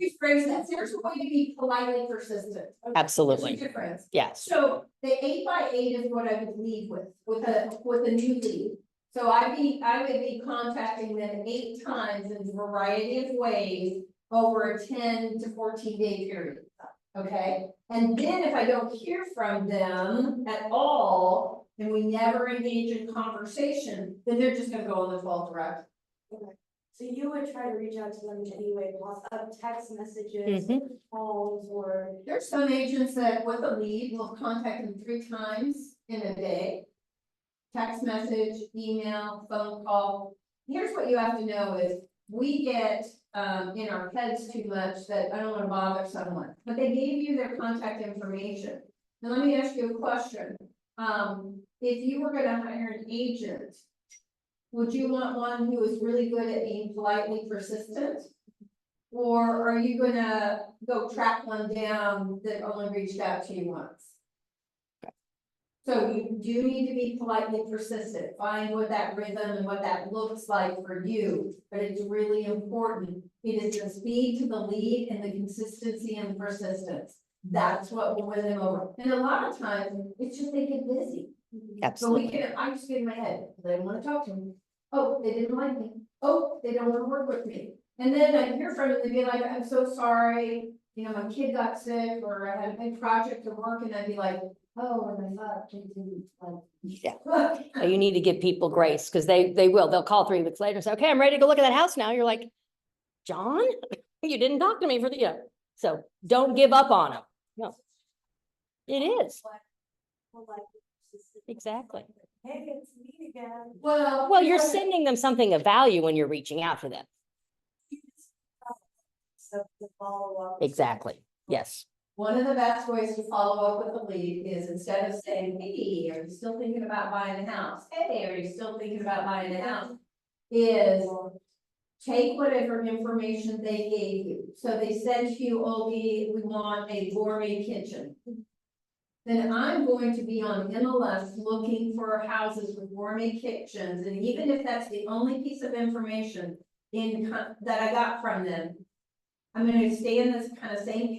Speaker 4: rephrase that. There's a way to be politely persistent.
Speaker 1: Absolutely.
Speaker 4: There's a difference.
Speaker 1: Yes.
Speaker 4: So the 8x8 is what I would lead with a new lead. So I would be contacting them 8 times in a variety of ways over a 10 to 14 day period. Okay, and then if I don't hear from them at all, and we never engage in conversation, then they're just gonna go on the 12 Direct.
Speaker 6: So you would try to reach out to them in any way, text messages, calls, or.
Speaker 4: There's some agents that with a lead will contact them 3 times in a day. Text message, email, phone call. Here's what you have to know is we get in our heads too much that I don't want to bother someone, but they gave you their contact information. Now, let me ask you a question. If you were gonna hire an agent, would you want one who is really good at being politely persistent? Or are you gonna go track one down that only reached out to you once? So you do need to be politely persistent, find what that rhythm and what that looks like for you, but it's really important. It is the speed to the lead and the consistency and persistence. That's what will win them over. And a lot of times, it's just they get busy. So I just get in my head, they don't wanna talk to me. Oh, they didn't like me. Oh, they don't wanna work with me. And then I'd hear from them, they'd be like, I'm so sorry, you know, my kid got sick, or I had a big project to work, and I'd be like, oh, and I thought, they didn't,
Speaker 1: Yeah.
Speaker 4: like.
Speaker 1: You need to give people grace, because they will, they'll call 3 weeks later and say, okay, I'm ready to go look at that house now. You're like, John, you didn't talk to me for the, so don't give up on them. No. It is, exactly.
Speaker 6: Hey, it's me again.
Speaker 1: Well, you're sending them something of value when you're reaching out to them.
Speaker 6: So the follow-up.
Speaker 1: Exactly, yes.
Speaker 4: One of the best ways to follow up with a lead is instead of saying, hey, are you still thinking about buying a house? Hey, are you still thinking about buying a house? Is take whatever information they gave you. So they said to you, oh, we want a gourmet kitchen. Then I'm going to be on MLS looking for houses with gourmet kitchens, and even if that's the only piece of information that I got from them, I'm gonna stay in this kind of same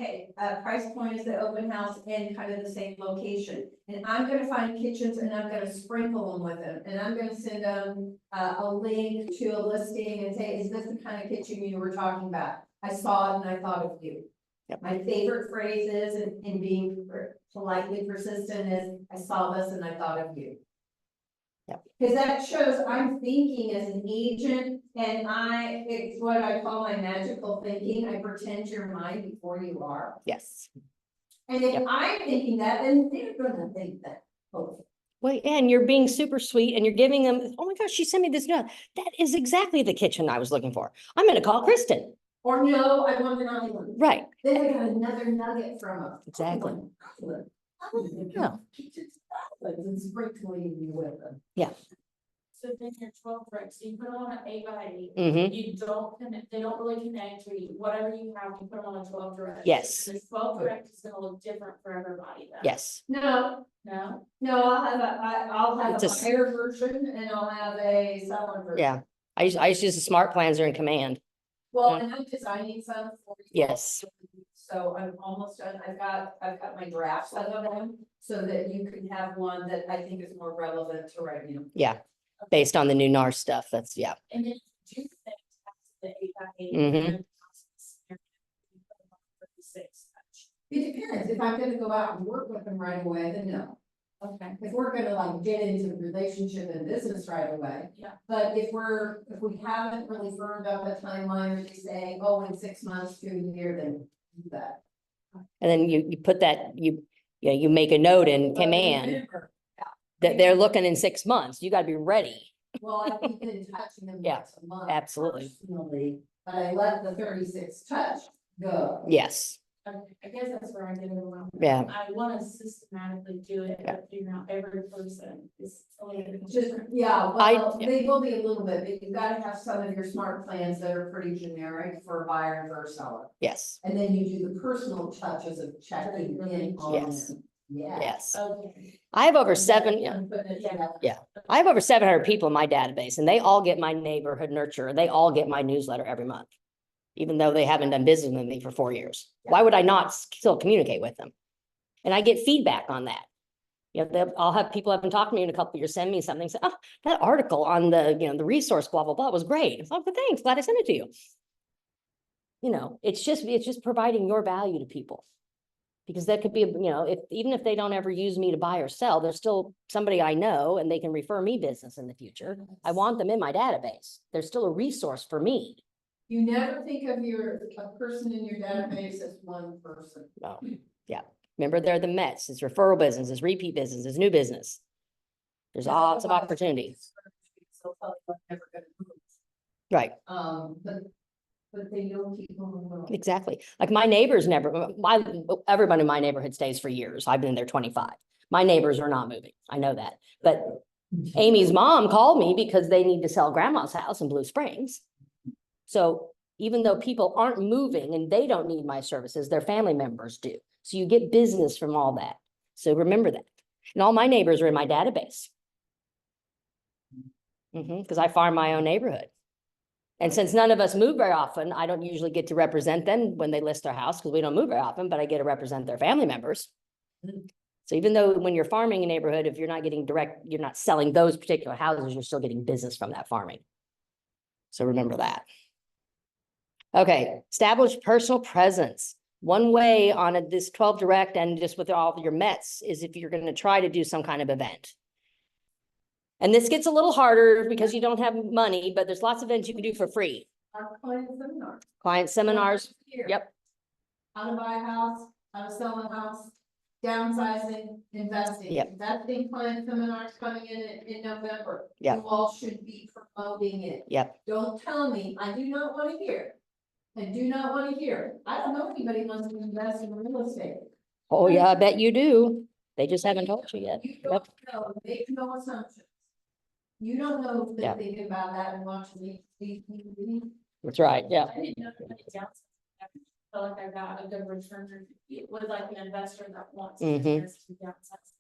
Speaker 4: price point as the open house and kind of the same location. And I'm gonna find kitchens and I'm gonna sprinkle them with them, and I'm gonna send them a link to a listing and say, is this the kind of kitchen you were talking about? I saw it and I thought of you.
Speaker 1: Yep.
Speaker 4: My favorite phrase is, in being politely persistent, is, I saw this and I thought of you.
Speaker 1: Yep.
Speaker 4: Because that shows I'm thinking as an agent, and it's what I call my magical thinking. I pretend you're mine before you are.
Speaker 1: Yes.
Speaker 4: And if
Speaker 1: Yep.
Speaker 4: I'm thinking that, then they're gonna think that. Oh,
Speaker 1: Well, and you're being super sweet and you're giving them, oh my gosh, she sent me this note. That is exactly the kitchen I was looking for. I'm gonna call Kristen.
Speaker 4: or no, I want an island.
Speaker 1: Right,
Speaker 4: Then we got another nugget from them.
Speaker 1: exactly. Yeah.
Speaker 4: And sprinkling you with them.
Speaker 2: So then your 12 recs, you put them on an 8x8.
Speaker 1: Mm-hmm.
Speaker 2: You don't connect, they don't really connect to you, whatever you have, you put them on a 12 direct.
Speaker 1: Yes.
Speaker 2: The 12 direct is gonna look different for everybody though.
Speaker 1: Yes.
Speaker 4: No,
Speaker 2: No?
Speaker 4: I'll have
Speaker 1: It's
Speaker 4: a
Speaker 1: a s-
Speaker 4: higher version and I'll have a seller version.
Speaker 1: Yeah. I used to use the smart plans are in command.
Speaker 4: Well, and I'm designing some for you.
Speaker 1: Yes.
Speaker 4: So I'm almost done. I've got my drafts of them so that you can have one that I think is more relevant to right now.
Speaker 1: Yeah. Based on the new NAR stuff. That's, yeah.
Speaker 2: And then do things the 8x8.
Speaker 1: Mhm.
Speaker 2: and then 36.
Speaker 4: It depends. If I'm gonna go out and work with them right away, then no.
Speaker 2: Okay.
Speaker 4: If we're gonna like get into the relationship and business right away.
Speaker 2: Yeah.
Speaker 4: But if we haven't really firmed up a timeline, or they say, oh, in 6 months to a year, then do that.
Speaker 1: And then you put that, you make a note in command
Speaker 4: Remember,
Speaker 1: that they're looking in 6 months. You gotta be ready.
Speaker 4: well, I've been touching them
Speaker 1: Yeah,
Speaker 4: once a month.
Speaker 1: absolutely.
Speaker 4: Personally, but I let the 36 touch go.
Speaker 1: Yes.
Speaker 2: Okay, I guess that's where I get it wrong.
Speaker 1: Yeah.
Speaker 2: I wanna systematically do it,
Speaker 1: Yeah.
Speaker 2: but figuring out every person is a little bit
Speaker 4: Just,
Speaker 2: different.
Speaker 4: yeah,
Speaker 1: I-
Speaker 4: well, they will be a little bit, but you've gotta have some of your smart plans that are pretty generic for a buyer and for a seller.
Speaker 1: Yes.
Speaker 4: And then you do the personal touches of checking in on.
Speaker 1: Yes.
Speaker 4: them. Yeah.
Speaker 1: Yes.
Speaker 2: Okay.
Speaker 1: I have over 7, yeah.
Speaker 4: And putting it
Speaker 2: Yeah.
Speaker 4: together.
Speaker 1: Yeah. I have over 700 people in my database and they all get my neighborhood nurture. They all get my newsletter every month. Even though they haven't done business with me for 4 years. Why would I not still communicate with them? And I get feedback on that. I'll have people haven't talked to me in a couple of years, send me something, say, oh, that article on the, the resource, blah, blah, blah, was great. It's like, thanks, glad I sent it to you. It's just providing your value to people. Because that could be, even if they don't ever use me to buy or sell, there's still somebody I know and they can refer me business in the future. I want them in my database. They're still a resource for me.
Speaker 4: You never think of a person in your database as one person.
Speaker 1: Oh, yeah. Remember, they're the Mets. It's referral business, it's repeat business, it's new business. There's lots of opportunity.
Speaker 4: So probably never gonna move.
Speaker 1: Right,
Speaker 4: But they don't keep moving.
Speaker 1: exactly. Like my neighbors everybody in my neighborhood stays for years. I've been there 25. My neighbors are not moving. I know that. But Amy's mom called me because they need to sell grandma's house in Blue Springs. So even though people aren't moving and they don't need my services, their family members do. So you get business from all that. So remember that. And all my neighbors are in my database. Because I farm my own neighborhood. And since none of us move very often, I don't usually get to represent them when they list their house because we don't move very often, but I get to represent their family members. So even though when you're farming a neighborhood, if you're not getting you're not selling those particular houses, you're still getting business from that farming. So remember that. Okay, establish personal presence. One way on this 12 direct and just with all of your Mets is if you're going to try to do some kind of event. And this gets a little harder because you don't have money, but there's lots of events you can do for free.
Speaker 4: Our client seminar.
Speaker 1: Client seminars,
Speaker 4: Here.
Speaker 1: yep,
Speaker 4: How to buy a house, how to sell a house, downsizing, investing.
Speaker 1: Yep.
Speaker 4: That big client seminar is coming in November.
Speaker 1: Yep.
Speaker 4: You all should be promoting it.
Speaker 1: yep.
Speaker 4: Don't tell me, I do not want to hear it. I do not want to hear it. I don't know if anybody wants to invest in real estate.
Speaker 1: Oh, yeah, I bet you do. They just haven't told you yet.
Speaker 4: You
Speaker 1: Yep.
Speaker 4: don't know, make no assumptions. You don't know if
Speaker 1: Yeah.
Speaker 4: they're thinking about that and watching these.
Speaker 1: That's right, yeah.
Speaker 2: I didn't know that many downsides. I felt like I got a good return. It was like an investor that wants. to
Speaker 1: Mhm.
Speaker 2: invest in downsides.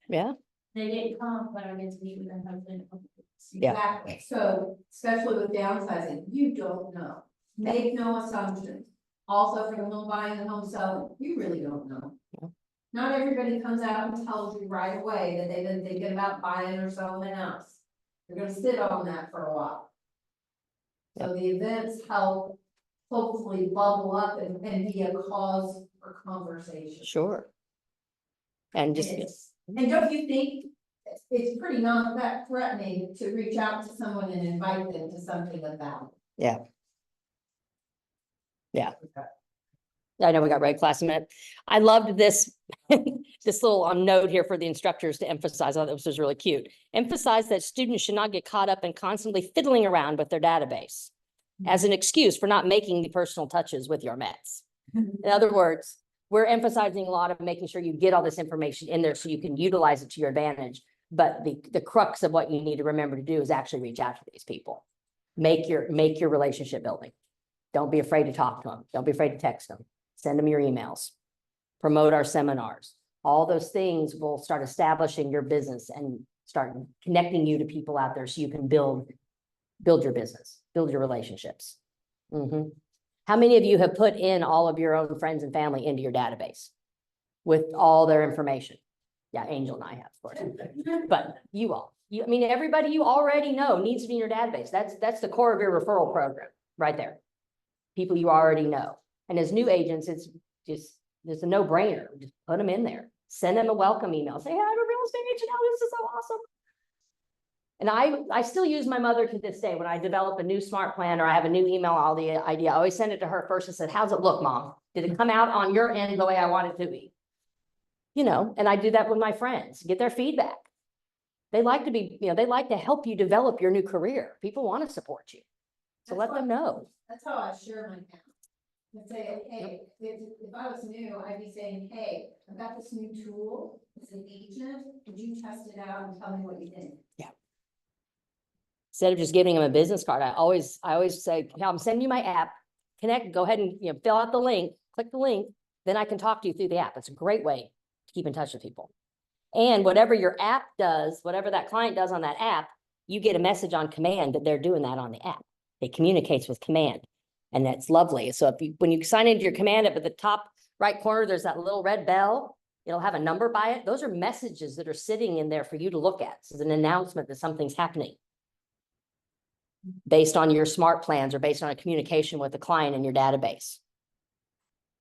Speaker 1: Yeah,
Speaker 2: They didn't come, but I get to meet with them husband.
Speaker 1: Yeah.
Speaker 4: Exactly, so especially with downsizing, you don't know, make no assumptions. Also for the home buying and home selling, you really don't know.
Speaker 1: Yeah.
Speaker 4: Not everybody comes out and tells you right away that they've been thinking about buying or selling a house. They're gonna sit on that for a while. So the events help hopefully bubble up and be a cause for conversation.
Speaker 1: sure. And just,
Speaker 4: And don't you think it's pretty not that threatening to reach out to someone and invite them to something of value?
Speaker 1: I know we got red class in a minute. I loved this, this little note here for the instructors to emphasize. I thought this was really cute. Emphasize that students should not get caught up in constantly fiddling around with their database as an excuse for not making the personal touches with your Mets. In other words, we're emphasizing a lot of making sure you get all this information in there so you can utilize it to your advantage. But the crux of what you need to remember to do is actually reach out to these people. Make your relationship building. Don't be afraid to talk to them. Don't be afraid to text them. Send them your emails. Promote our seminars. All those things will start establishing your business and start connecting you to people out there so you can build your business, build your relationships. Mhm. How many of you have put in all of your own friends and family into your database with all their information? Yeah, Angel and I have, of course, but you all, I mean, everybody you already know needs to be in your database. That's the core of your referral program right there. People you already know. And as new agents, it's a no-brainer. Just put them in there. Send them a welcome email. Say, hey, I'm a real estate agent. Oh, this is so awesome. And I still use my mother to this day. When I develop a new smart plan or I have a new email idea, I always send it to her first and said, how's it look, Mom? Did it come out on your end the way I want it to be? You know, and I do that with my friends, get their feedback. They like to be, they like to help you develop your new career. People want to support you. So let them know.
Speaker 4: That's how I share my account. And say, hey, if I was new, I'd be saying, hey, I've got this new tool, it's an agent, would you test it out and tell me what you think?
Speaker 1: Instead of just giving them a business card, I always say, I'm sending you my app, connect, go ahead and fill out the link, click the link, then I can talk to you through the app. It's a great way to keep in touch with people. And whatever your app does, whatever that client does on that app, you get a message on command that they're doing that on the app. It communicates with command, and that's lovely. So when you sign into your command up at the top right corner, there's that little red bell. It'll have a number by it. Those are messages that are sitting in there for you to look at. This is an announcement that something's happening based on your smart plans or based on a communication with the client in your database.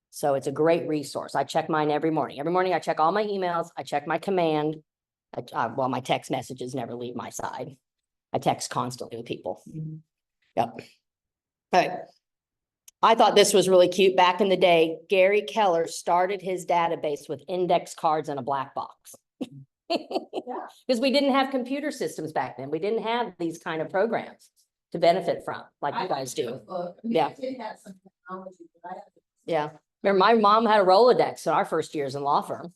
Speaker 1: So it's a great resource. I check mine every morning. Every morning I check all my emails. I check my command. Well, my text messages never leave my side. I text constantly with people. Yep. All right. I thought this was really cute. Back in the day, Gary Keller started his database with index cards and a black box. Because we didn't have computer systems back then. We didn't have these kind of programs to benefit from, like you guys do. Yeah.
Speaker 4: I did have some technology, but I have.
Speaker 1: Yeah. Remember, my mom had a Rolodex in our first years in law firm.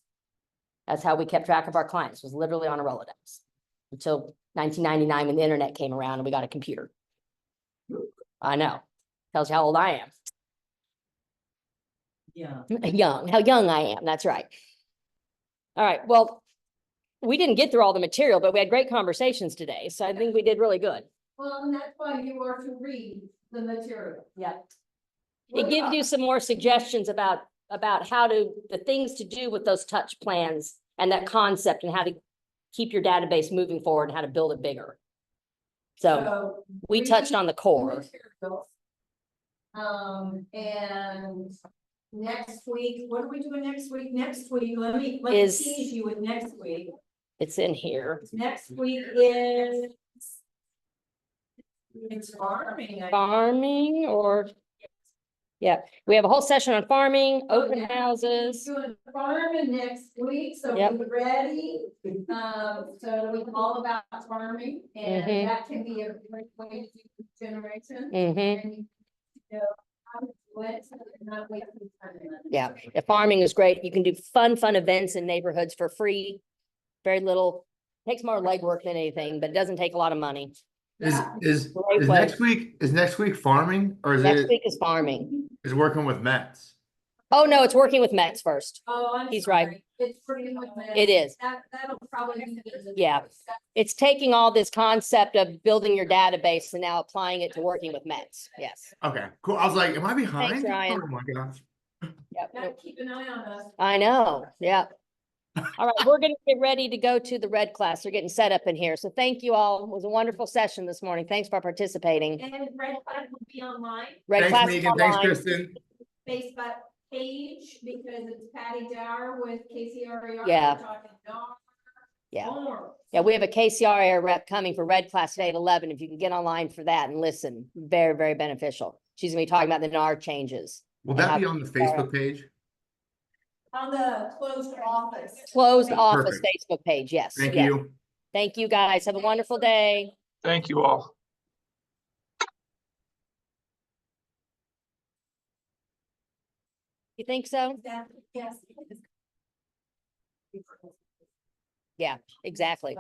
Speaker 1: That's how we kept track of our clients, was literally on a Rolodex. Until 1999 when the internet came around and we got a computer. I know. Tells you how old I am.
Speaker 9: Yeah.
Speaker 1: How young I am. That's right. All right. Well, we didn't get through all the material, but we had great conversations today. So I think we did really good.
Speaker 4: Well, and that's why you are to read the material.
Speaker 1: Yeah. It gives you some more suggestions about the things to do with those touch plans and that concept and how to keep your database moving forward and how to build it bigger. So we touched on the core.
Speaker 4: Materials. And next week, what are we doing next week? Next week, let me
Speaker 1: Is-
Speaker 4: tease you with next week.
Speaker 1: It's in here.
Speaker 4: Next week is. It's farming.
Speaker 1: Farming or, yeah, we have a whole session on farming, open
Speaker 4: yeah.
Speaker 1: houses.
Speaker 4: Doing farming next week, so
Speaker 1: Yep.
Speaker 4: be ready. So we all about farming and
Speaker 1: Mhm.
Speaker 4: that can be a great way to do generation.
Speaker 1: Mm-hmm.
Speaker 4: And you know, how to do it, so that you're not wasting time.
Speaker 1: Yeah, the farming is great. You can do fun events in neighborhoods for free. Very little, takes more legwork than anything, but it doesn't take a lot of money.
Speaker 3: Is
Speaker 1: Great
Speaker 3: next week farming or is
Speaker 1: Next
Speaker 3: it
Speaker 1: week is farming.
Speaker 3: is working with Mets?
Speaker 1: Oh, no, it's working with Mets first.
Speaker 4: Oh, I'm
Speaker 1: He's right.
Speaker 4: sorry. It's pretty much.
Speaker 1: It is.
Speaker 4: That'll probably be.
Speaker 1: Yeah. It's taking all this concept of building your database and now applying it to working with Mets. Yes.
Speaker 3: Okay, cool. I was like, am I behind?
Speaker 1: Ryan.
Speaker 3: Oh my gosh.
Speaker 1: Yep.
Speaker 4: Gotta keep an eye on us.
Speaker 1: I know, yeah. All right, we're gonna get ready to go to the red class. They're getting set up in here. So thank you all. It was a wonderful session this morning. Thanks for participating.
Speaker 4: And Red Class will be online,
Speaker 1: Red
Speaker 3: Thanks,
Speaker 1: class is
Speaker 3: Megan. Thanks,
Speaker 1: online.
Speaker 3: Kristen.
Speaker 4: Facebook page, because it's Patty Dower with KCRER.
Speaker 1: Yeah.
Speaker 4: We're talking dog
Speaker 1: Yeah.
Speaker 4: owners.
Speaker 1: Yeah, we have a KCRA rep coming for red class today at 11. If you can get online for that and listen, very beneficial. She's gonna be talking about the NAR changes.
Speaker 3: Will
Speaker 1: And
Speaker 3: that
Speaker 1: how-
Speaker 3: be on the Facebook page?
Speaker 4: On the closed office.
Speaker 1: Closed office
Speaker 3: Perfect.
Speaker 1: Facebook page, yes.
Speaker 3: Thank
Speaker 1: yes.
Speaker 3: you.
Speaker 1: Thank you, guys. Have a wonderful day.
Speaker 11: Thank you all.
Speaker 1: You think so?
Speaker 4: Yes.
Speaker 1: Yeah, exactly.